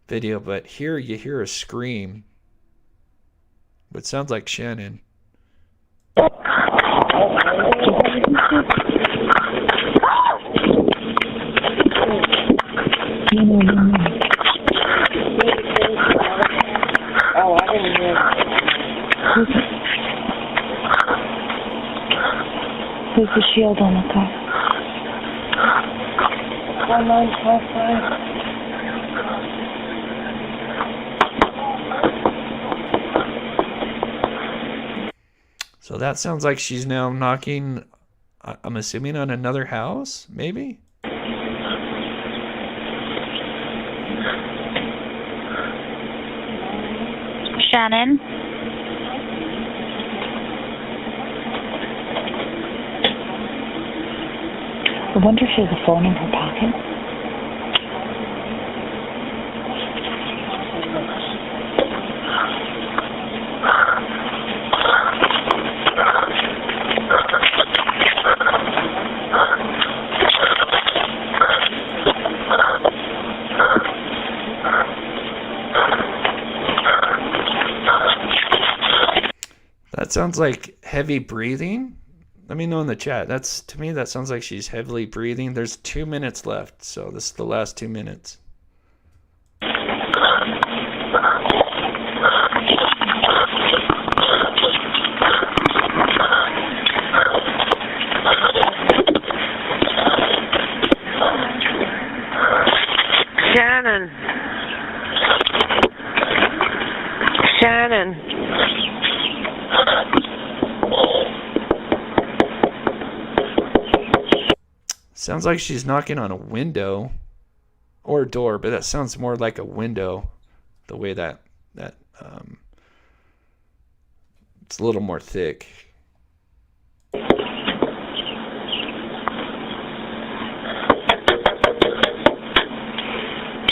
video, but here you hear a scream. It sounds like Shannan. Oh, I didn't hear. Who's the shield on the car? 1955. So that sounds like she's now knocking, I'm assuming, on another house, maybe? Shannan? I wonder if she has a phone in her pocket. That sounds like heavy breathing. Let me know in the chat. To me, that sounds like she's heavily breathing. There's 2 minutes left, so this is the last 2 minutes. Shannan. Shannan. Sounds like she's knocking on a window or a door, but that sounds more like a window. The way that it's a little more thick.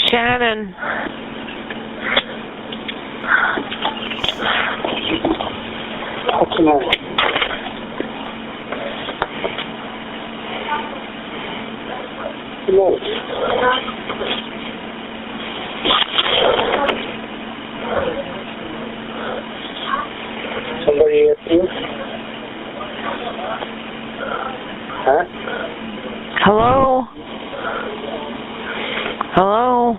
Shannan. What's the matter? Hello?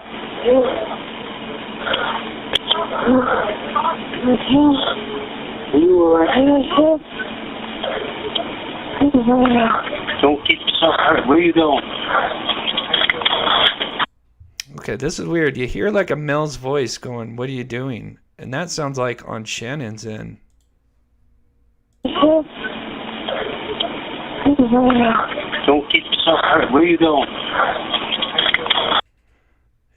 Don't keep yourself hurt. Where you going? Okay, this is weird. You hear like a Mel's voice going, "What are you doing?" And that sounds like on Shannon's end. Don't keep yourself hurt. Where you going?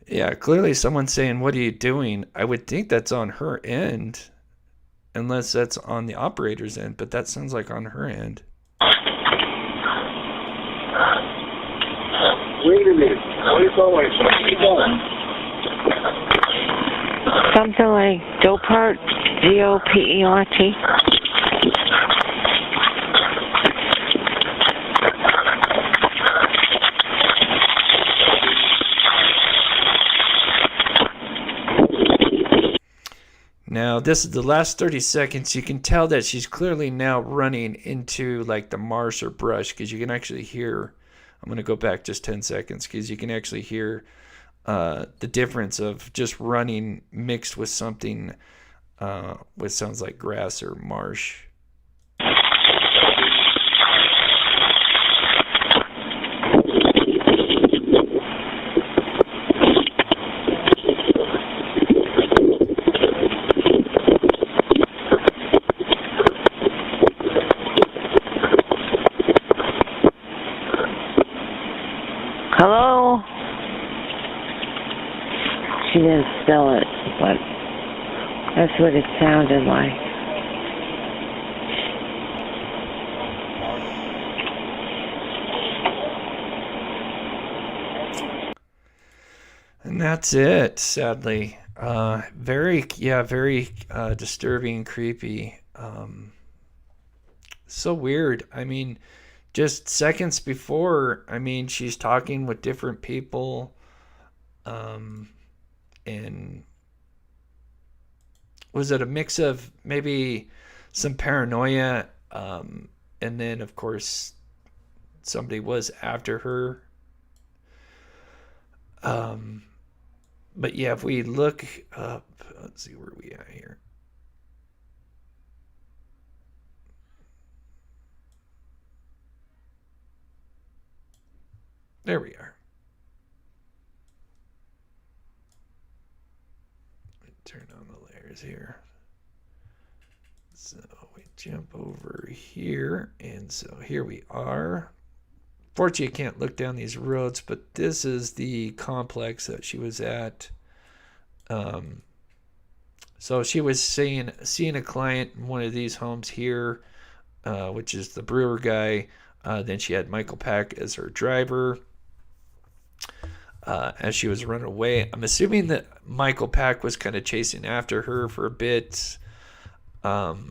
Yeah, clearly someone's saying, "What are you doing?" I would think that's on her end, unless that's on the operator's end, but that sounds like on her end. Wait a minute. Where you going? Where you going? Something like Dopert, D-O-P-E-R-T. Now, this is the last 30 seconds. You can tell that she's clearly now running into like the marsh or brush, because you can actually hear. I'm going to go back just 10 seconds because you can actually hear the difference of just running mixed with something what sounds like grass or marsh. Hello? She didn't spell it, but that's what it sounded like. And that's it, sadly. Very disturbing, creepy. So weird. I mean, just seconds before, I mean, she's talking with different people, and was it a mix of maybe some paranoia, and then, of course, somebody was after her. But yeah, if we look up, let's see where we are here. There we are. Turn on the layers here. So we jump over here, and so here we are. Fortunately, you can't look down these roads, but this is the complex that she was at. So she was seeing a client in one of these homes here, which is the brewer guy. Then she had Michael Pack as her driver. As she was running away, I'm assuming that Michael Pack was kind of chasing after her for a bit. But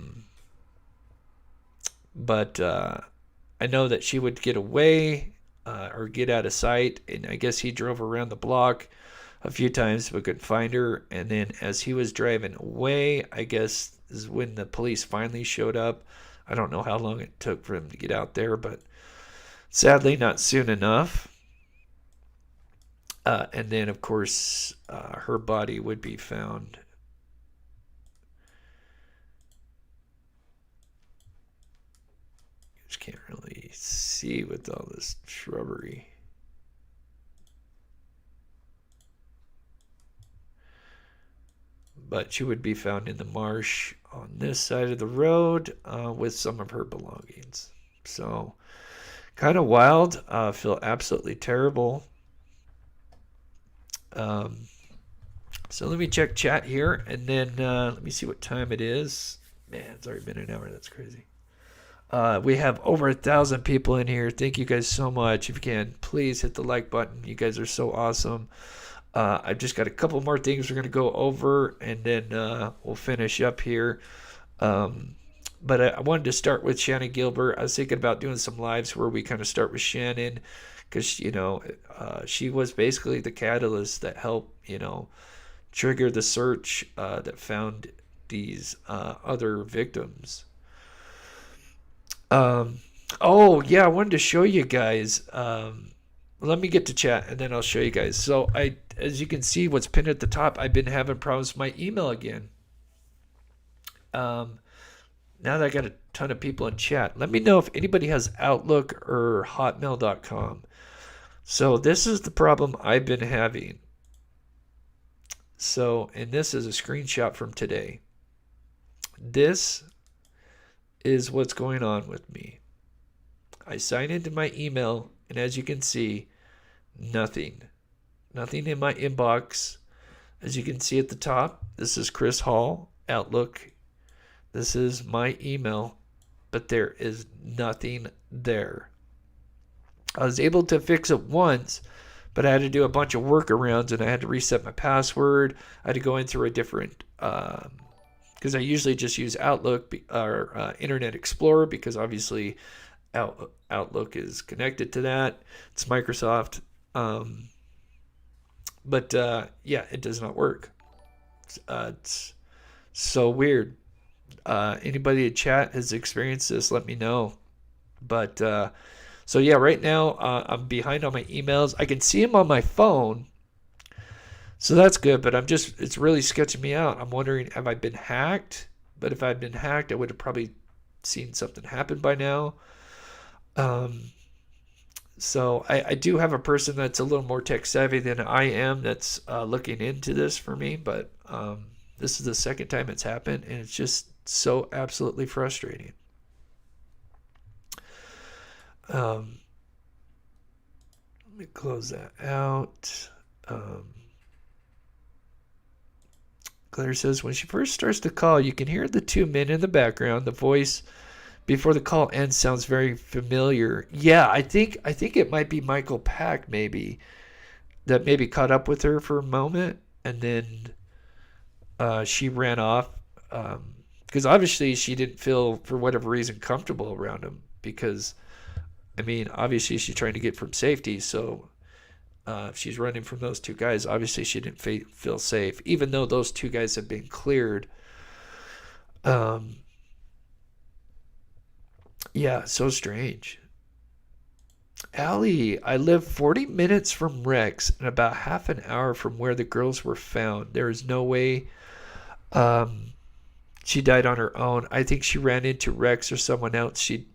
I know that she would get away or get out of sight, and I guess he drove around the block a few times but couldn't find her. And then as he was driving away, I guess is when the police finally showed up. I don't know how long it took for him to get out there, but sadly not soon enough. And then, of course, her body would be found. Just can't really see with all this shrubbery. But she would be found in the marsh on this side of the road with some of her belongings. So, kind of wild. Feel absolutely terrible. So let me check chat here, and then let me see what time it is. Man, it's already been an hour. That's crazy. We have over 1,000 people in here. Thank you guys so much. If you can, please hit the like button. You guys are so awesome. I've just got a couple more things we're going to go over, and then we'll finish up here. But I wanted to start with Shannan Gilbert. I was thinking about doing some lives where we kind of start with Shannan, because, you know, she was basically the catalyst that helped, you know, trigger the search that found these other victims. Oh, yeah, I wanted to show you guys. let me get to chat and then I'll show you guys. So as you can see, what's pinned at the top, I've been having problems with my email again. Now that I got a ton of people in chat, let me know if anybody has Outlook or Hotmail.com. So this is the problem I've been having. So, and this is a screenshot from today. This is what's going on with me. I sign into my email, and as you can see, nothing in my inbox. As you can see at the top, this is Chris Hall, Outlook. This is my email, but there is nothing there. I was able to fix it once, but I had to do a bunch of workarounds, and I had to reset my password. I had to go in through a different, because I usually just use Outlook or Internet Explorer, because obviously Outlook is connected to that. It's Microsoft. But yeah, it does not work. It's so weird. Anybody in chat has experienced this, let me know. But so yeah, right now I'm behind on my emails. I can see them on my phone, so that's good, but it's really sketching me out. I'm wondering, have I been hacked? But if I'd been hacked, I would have probably seen something happen by now. So I do have a person that's a little more tech savvy than I am that's looking into this for me, but this is the second time it's happened, and it's just so absolutely frustrating. Let me close that out. Claire says, when she first starts to call, you can hear the two men in the background. The voice before the call ends sounds very familiar. Yeah, I think it might be Michael Pack, maybe, that maybe caught up with her for a moment, and then she ran off. Because obviously she didn't feel, for whatever reason, comfortable around him. Because, I mean, obviously she's trying to get from safety, so if she's running from those two guys, obviously she didn't feel safe, even though those two guys have been cleared. Yeah, so strange. Allie, I live 40 minutes from Rex and about half an hour from where the girls were found. There is no way she died on her own. I think she ran into Rex or someone else. She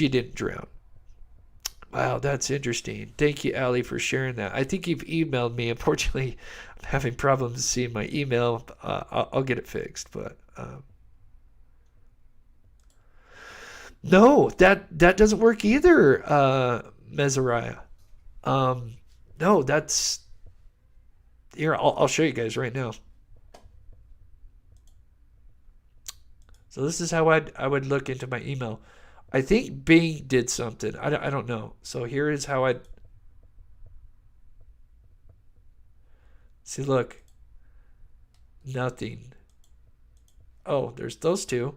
didn't drown. Wow, that's interesting. Thank you, Allie, for sharing that. I think you've emailed me. Unfortunately, I'm having problems seeing my email. I'll get it fixed, but no, that doesn't work either, Mezariah. No, that's here. I'll show you guys right now. So this is how I would look into my email. I think Bing did something. I don't know. So here is how I'd see. Look, nothing. Oh, there's those two.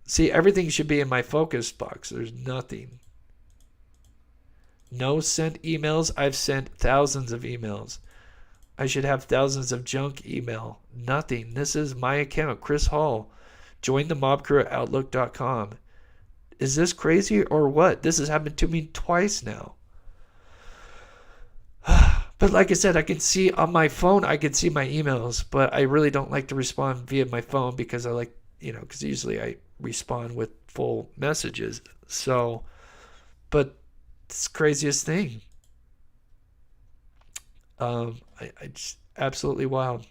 See, everything should be in my focus box. There's nothing. No sent emails. I've sent thousands of emails. I should have thousands of junk email. Nothing. This is my account, Chris Hall. Join the mob crew at Outlook.com. Is this crazy or what? This has happened to me twice now. But like I said, I can see on my phone, I can see my emails, but I really don't like to respond via my phone because I like, because usually I respond with full messages. So, but it's the craziest thing. I just absolutely wild.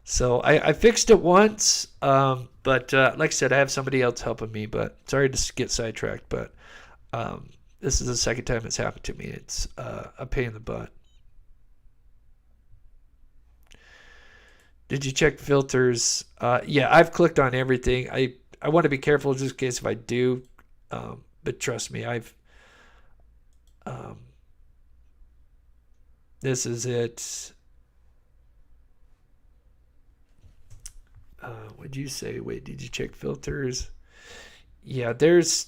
So I fixed it once, but like I said, I have somebody else helping me, but sorry to get sidetracked, but this is the second time it's happened to me. It's a pain in the butt. Did you check filters? Yeah, I've clicked on everything. I want to be careful just in case if I do, but trust me, this is it. What'd you say? Wait, did you check filters? Yeah, this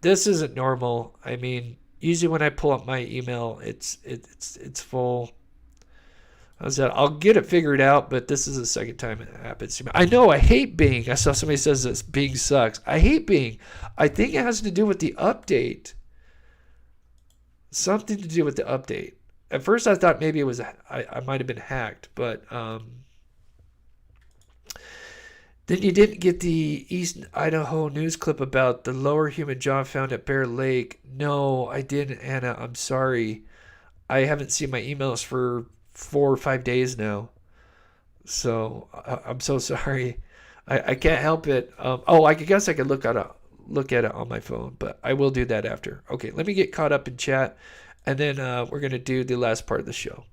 isn't normal. I mean, usually when I pull up my email, it's full. I'll get it figured out, but this is the second time it happens to me. I know, I hate Bing. I saw somebody says this, Bing sucks. I hate Bing. I think it has to do with the update. something to do with the update. At first I thought maybe it was I might have been hacked, but then you didn't get the East Idaho news clip about the lower human jaw found at Bear Lake. No, I didn't, Anna. I'm sorry. I haven't seen my emails for 4 or 5 days now. So I'm so sorry. I can't help it. I guess I could look at it on my phone, but I will do that after. Okay, let me get caught up in chat, and then we're going to do the last part of the show.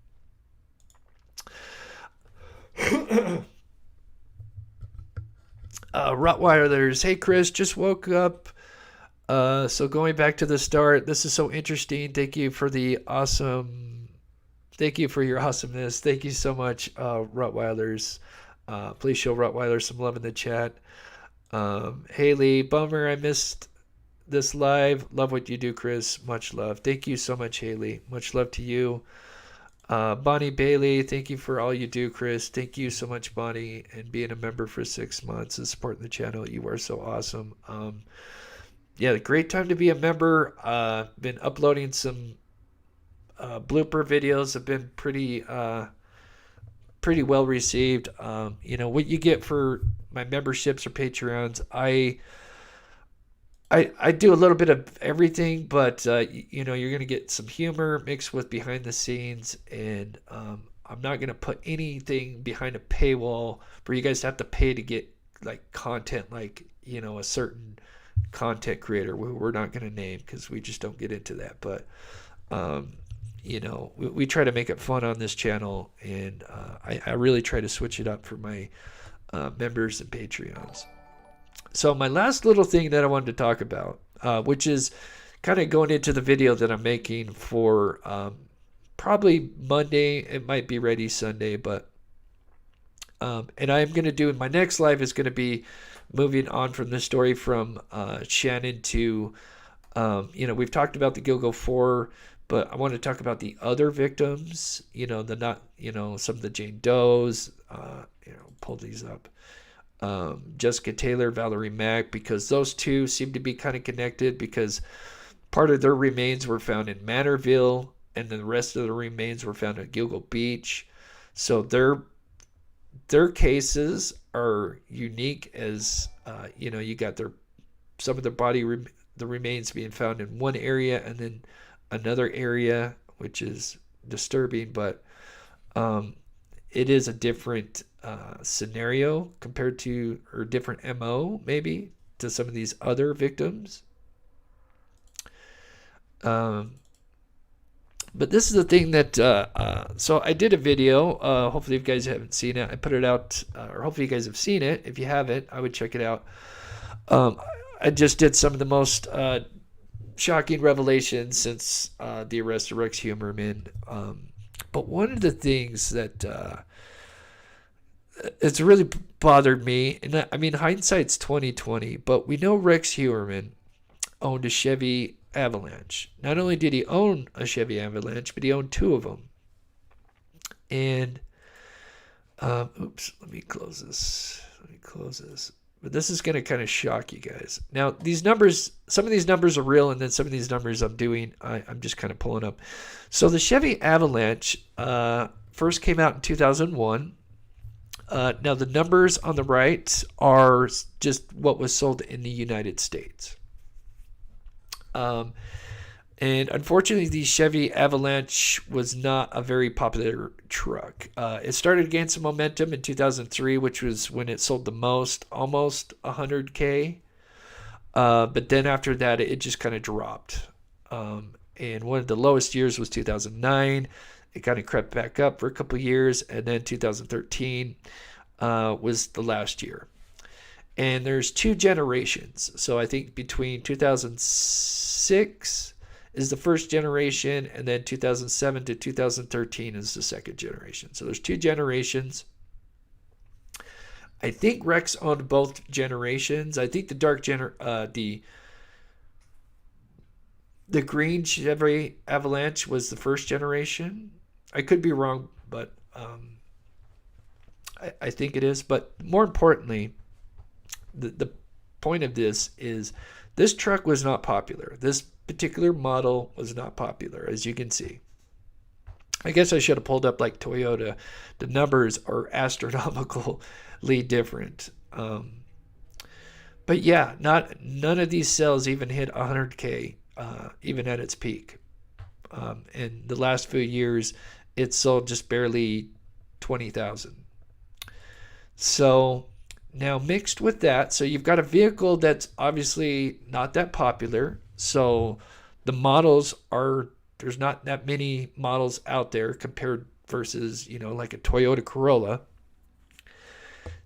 Rottweilers, hey Chris, just woke up. So going back to the start, this is so interesting. Thank you for your awesomeness. Thank you so much, Rottweilers. Please show Rottweiler some love in the chat. Haley, bummer I missed this live. Love what you do, Chris. Much love. Thank you so much, Haley. Much love to you. Bonnie Bailey, thank you for all you do, Chris. Thank you so much, Bonnie, and being a member for 6 months and supporting the channel. You are so awesome. Great time to be a member. Been uploading some blooper videos. Have been pretty well received. What you get for my memberships or Patreons, I do a little bit of everything, but you're going to get some humor mixed with behind the scenes, and I'm not going to put anything behind a paywall where you guys have to pay to get like content, like a certain content creator who we're not going to name because we just don't get into that. But we try to make it fun on this channel, and I really try to switch it up for my members and Patreons. So my last little thing that I wanted to talk about, which is kind of going into the video that I'm making for probably Monday. It might be ready Sunday, but and I'm going to do, my next live is going to be moving on from the story from Shannan to, we've talked about the Gilgo 4, but I want to talk about the other victims, some of the Jane Does, pull these up. Jessica Taylor, Valerie Mack, because those two seem to be kind of connected, because part of their remains were found in Manorville and the rest of the remains were found at Gilgo Beach. So their cases are unique, as you got some of their the remains being found in one area and then another area, which is disturbing, but it is a different scenario compared to, or different MO maybe, to some of these other victims. But this is the thing that, so I did a video, hopefully if you guys haven't seen it, I put it out, or hopefully you guys have seen it. If you haven't, I would check it out. I just did some of the most shocking revelations since the arrest of Rex Heuermann. But one of the things that it's really bothered me, and I mean, hindsight's 20/20, but we know Rex Heuermann owned a Chevy Avalanche. Not only did he own a Chevy Avalanche, but he owned 2 of them. And oops, let me close this. But this is going to kind of shock you guys. Now, these numbers, some of these numbers are real, and then some of these numbers I'm just kind of pulling up. So the Chevy Avalanche first came out in 2001. Now, the numbers on the right are just what was sold in the United States. And unfortunately, the Chevy Avalanche was not a very popular truck. It started to gain some momentum in 2003, which was when it sold the most, almost 100K. But then after that, it just kind of dropped. And one of the lowest years was 2009. It kind of crept back up for a couple of years. And then 2013 was the last year. And there's 2 generations. So I think between 2006 is the first generation, and then 2007 to 2013 is the second generation. So there's 2 generations. I think Rex owned both generations. I think the green Chevy Avalanche was the first generation. I could be wrong, but I think it is. But more importantly, the point of this is this truck was not popular. This particular model was not popular, as you can see. I guess I should have pulled up like Toyota. The numbers are astronomically different. But yeah, none of these cells even hit 100K, even at its peak. In the last few years, it sold just barely 20,000. So now mixed with that, so you've got a vehicle that's obviously not that popular. So the models are, there's not that many models out there compared versus, like a Toyota Corolla.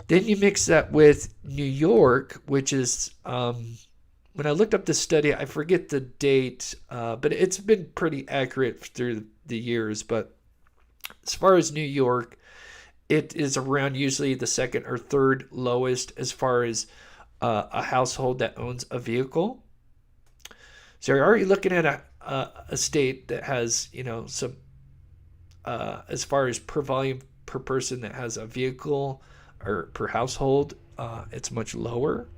Then you mix that with New York, which is, when I looked up the study, I forget the date, but it's been pretty accurate through the years. But as far as New York, it is around usually the second or third lowest as far as a household that owns a vehicle. So you're already looking at a state that has, some, as far as per volume per person that has a vehicle or per household, it's much lower.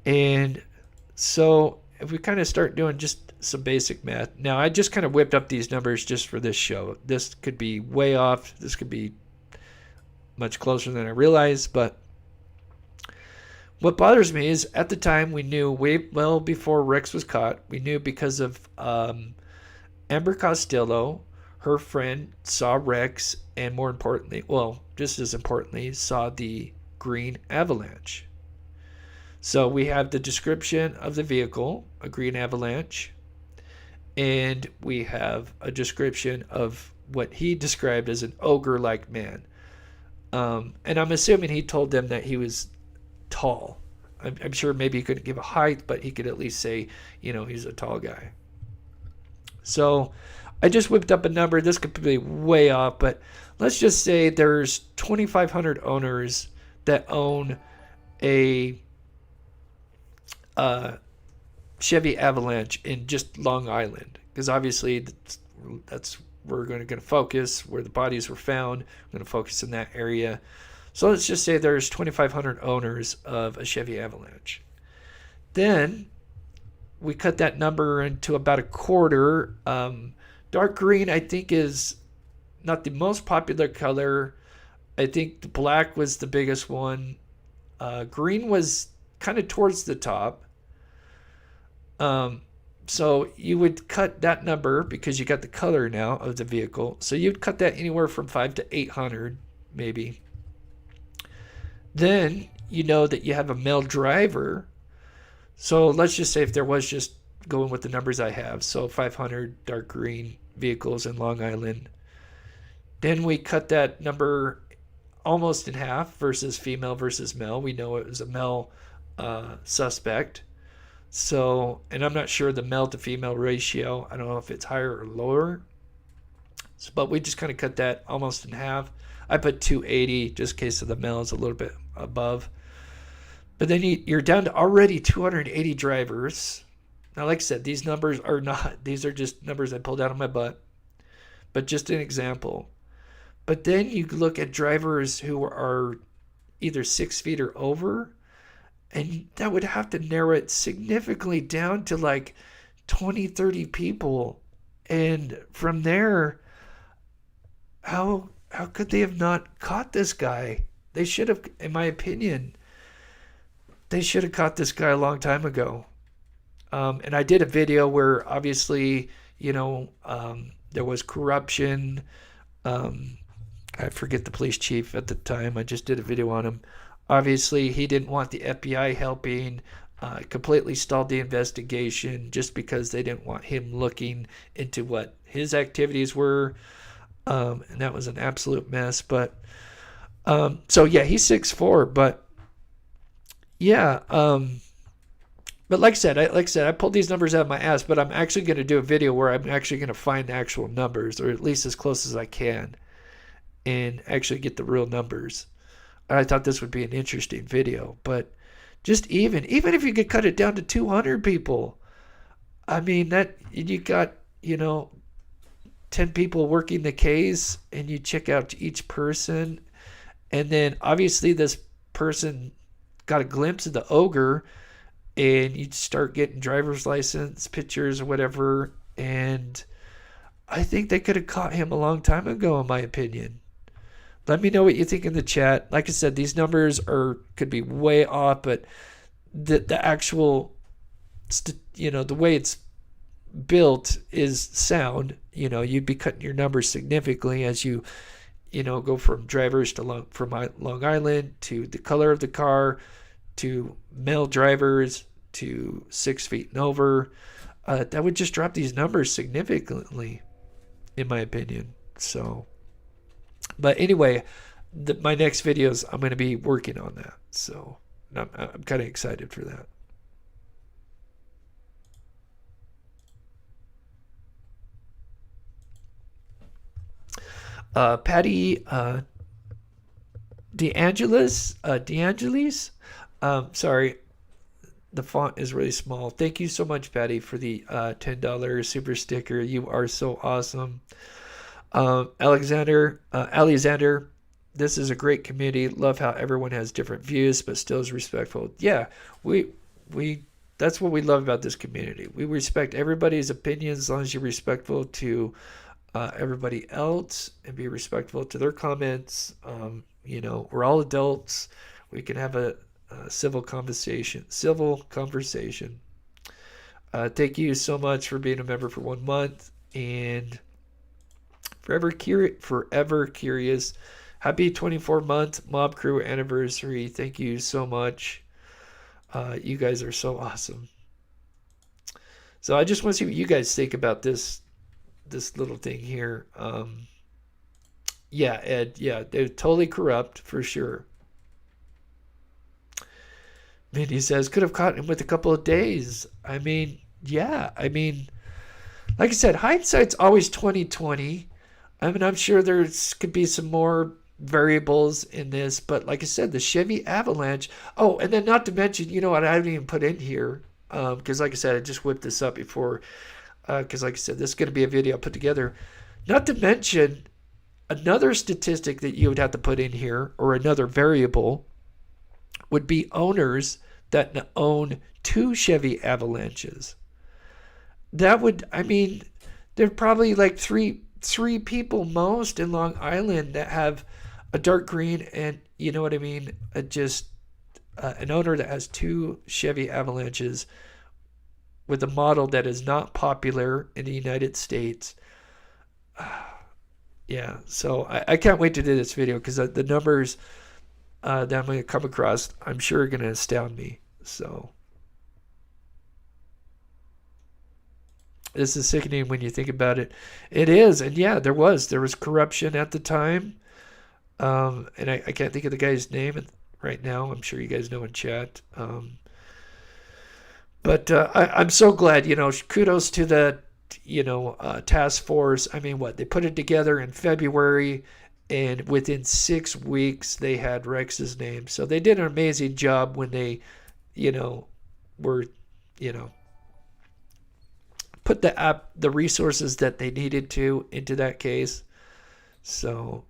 And so if we kind of start doing just some basic math. Now, I just kind of whipped up these numbers just for this show. This could be way off. This could be much closer than I realized. But what bothers me is at the time we knew way well before Rex was caught. We knew because of Amber Costello, her friend saw Rex, and more importantly, well, just as importantly, saw the green avalanche. So we have the description of the vehicle, a green avalanche, and we have a description of what he described as an ogre-like man. And I'm assuming he told them that he was tall. I'm sure maybe he couldn't give a height, but he could at least say, he's a tall guy. So I just whipped up a number. This could be way off, but let's just say there's 2,500 owners that own a Chevy Avalanche in just Long Island, because obviously that's where we're going to focus, where the bodies were found. We're going to focus in that area. So let's just say there's 2,500 owners of a Chevy Avalanche. Then we cut that number into about a quarter. Dark green, I think, is not the most popular color. I think the black was the biggest one. Green was kind of towards the top. So you would cut that number because you got the color now of the vehicle. So you'd cut that anywhere from 500 to 800, maybe. Then you know that you have a male driver. So let's just say if there was, just going with the numbers I have, so 500 dark green vehicles in Long Island. Then we cut that number almost in half versus female versus male. We know it was a male suspect. So, and I'm not sure the male to female ratio. I don't know if it's higher or lower. So, but we just kind of cut that almost in half. I put 280 just in case of the male is a little bit above. But then you're down to already 280 drivers. Now, like I said, these numbers are not, these are just numbers I pulled out of my butt. But just an example. But then you look at drivers who are either 6 feet or over, and that would have to narrow it significantly down to like 20, 30 people. And from there, how could they have not caught this guy? They should have, in my opinion, they should have caught this guy a long time ago. And I did a video where obviously, there was corruption. I forget the police chief at the time. I just did a video on him. Obviously, he didn't want the FBI helping. Completely stalled the investigation just because they didn't want him looking into what his activities were. And that was an absolute mess. But so yeah, he's 6'4", but yeah. But like I said, I pulled these numbers out of my ass, but I'm actually going to do a video where I'm actually going to find the actual numbers, or at least as close as I can, and actually get the real numbers. I thought this would be an interesting video, but just even if you could cut it down to 200 people, I mean, that you got, 10 people working the case, and you check out each person, and then obviously this person got a glimpse of the ogre, and you'd start getting driver's license pictures or whatever. And I think they could have caught him a long time ago, in my opinion. Let me know what you think in the chat. Like I said, these numbers could be way off, but the actual, the way it's built is sound. You'd be cutting your numbers significantly as you go from drivers to from Long Island to the color of the car to male drivers to 6 feet and over. That would just drop these numbers significantly, in my opinion. So, but anyway, my next videos, I'm going to be working on that. So I'm kind of excited for that. Patty DeAngelis, sorry, the font is really small. Thank you so much, Patty, for the $10 super sticker. You are so awesome. Alexander, this is a great community. Love how everyone has different views, but still is respectful. Yeah, we that's what we love about this community. We respect everybody's opinions as long as you're respectful to everybody else and be respectful to their comments. We're all adults. We can have a civil conversation. Thank you so much for being a member for 1 month, and forever curious. Happy 24-month Mob Crew anniversary. Thank you so much. You guys are so awesome. So I just want to see what you guys think about this little thing here. Yeah, Ed. Yeah, they're totally corrupt for sure. Mindy says, could have caught him with a couple of days. I mean, yeah. I mean, like I said, hindsight's always 20/20. I mean, I'm sure could be some more variables in this, but like I said, the Chevy Avalanche. Oh, and then not to mention, what I haven't even put in here, because like I said, I just whipped this up before, because like I said, this is going to be a video I put together. Not to mention, another statistic that you would have to put in here, or another variable, would be owners that own 2 Chevy Avalanches. That would, I mean, there are probably like three people most in Long Island that have a dark green, and you know what I mean, an owner that has 2 Chevy Avalanches with a model that is not popular in the United States. Yeah, so I can't wait to do this video, because the numbers that I'm going to come across, I'm sure, are going to astound me. So this is sickening when you think about it. It is, and yeah, there was corruption at the time, and I can't think of the guy's name right now. I'm sure you guys know in chat. But I'm so glad. Kudos to the task force. I mean, they put it together in February. And within 6 weeks, they had Rex's name. So they did an amazing job when they, were, put the resources that they needed to into that case. So,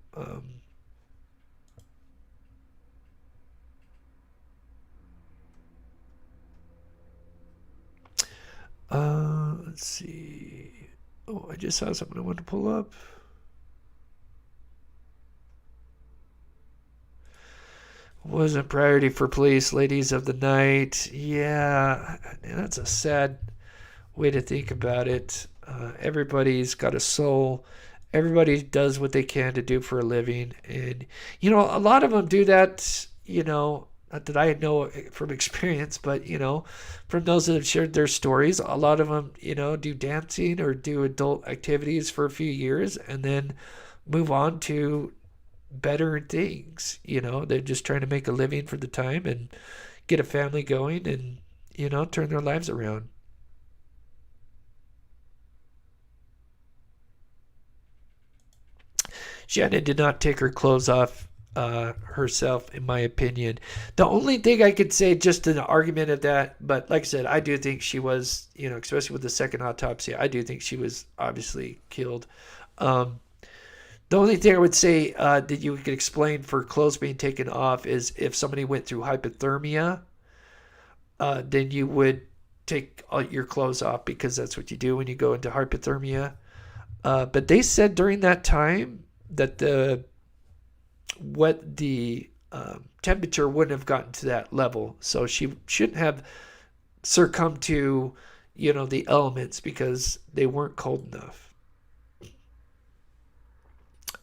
let's see. Oh, I just saw something I wanted to pull up. Wasn't priority for police, ladies of the night. Yeah, that's a sad way to think about it. Everybody's got a soul. Everybody does what they can to do for a living. And, a lot of them do that, not that I know from experience, but, from those that have shared their stories, a lot of them, do dancing or do adult activities for a few years and then move on to better things. They're just trying to make a living for the time and get a family going and, turn their lives around. Shannon did not take her clothes off herself, in my opinion. The only thing I could say, just an argument of that, but like I said, I do think she was, especially with the second autopsy, I do think she was obviously killed. The only thing I would say that you could explain for clothes being taken off is if somebody went through hypothermia. then you would take all your clothes off, because that's what you do when you go into hypothermia. But they said during that time that the temperature wouldn't have gotten to that level, so she shouldn't have succumbed to, the elements, because they weren't cold enough.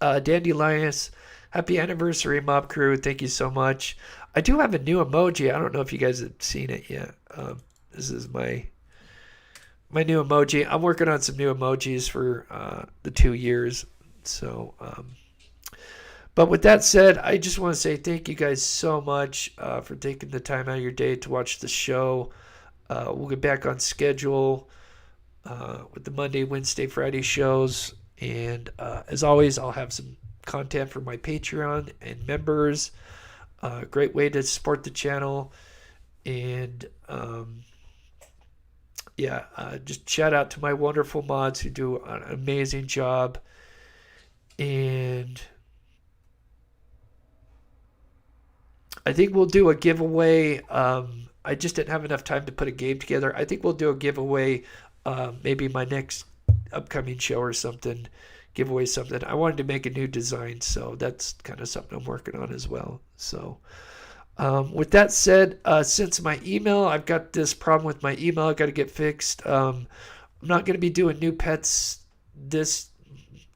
Dandelions, happy anniversary, Mob Crew. Thank you so much. I do have a new emoji. I don't know if you guys have seen it yet. This is my new emoji. I'm working on some new emojis for the 2 years. So, but with that said, I just want to say thank you guys so much for taking the time out of your day to watch the show. We'll get back on schedule with the Monday, Wednesday, Friday shows. And as always, I'll have some content for my Patreon and members. Great way to support the channel. And just shout out to my wonderful mods who do an amazing job. And I think we'll do a giveaway. I just didn't have enough time to put a game together. I think we'll do a giveaway, maybe my next upcoming show or something. Giveaway something. I wanted to make a new design, so that's kind of something I'm working on as well. So with that said, since my email, I've got this problem with my email I got to get fixed. I'm not going to be doing new pets this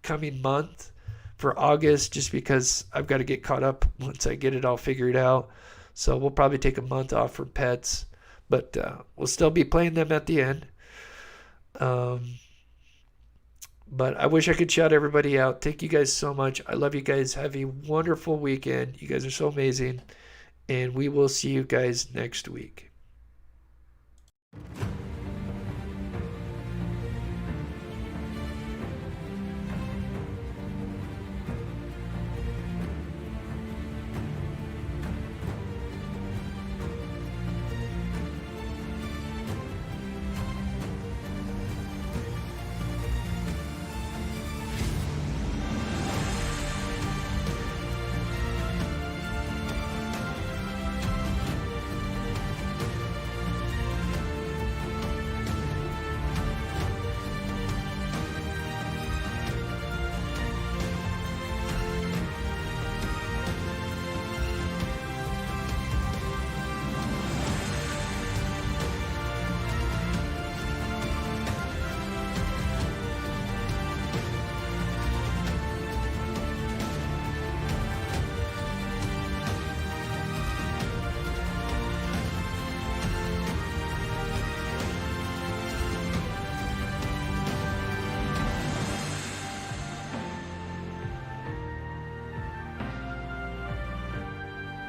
coming month for August, just because I've got to get caught up once I get it all figured out. So we'll probably take a month off for pets, but we'll still be playing them at the end. But I wish I could shout everybody out. Thank you guys so much. I love you guys. Have a wonderful weekend. You guys are so amazing. And we will see you guys next week.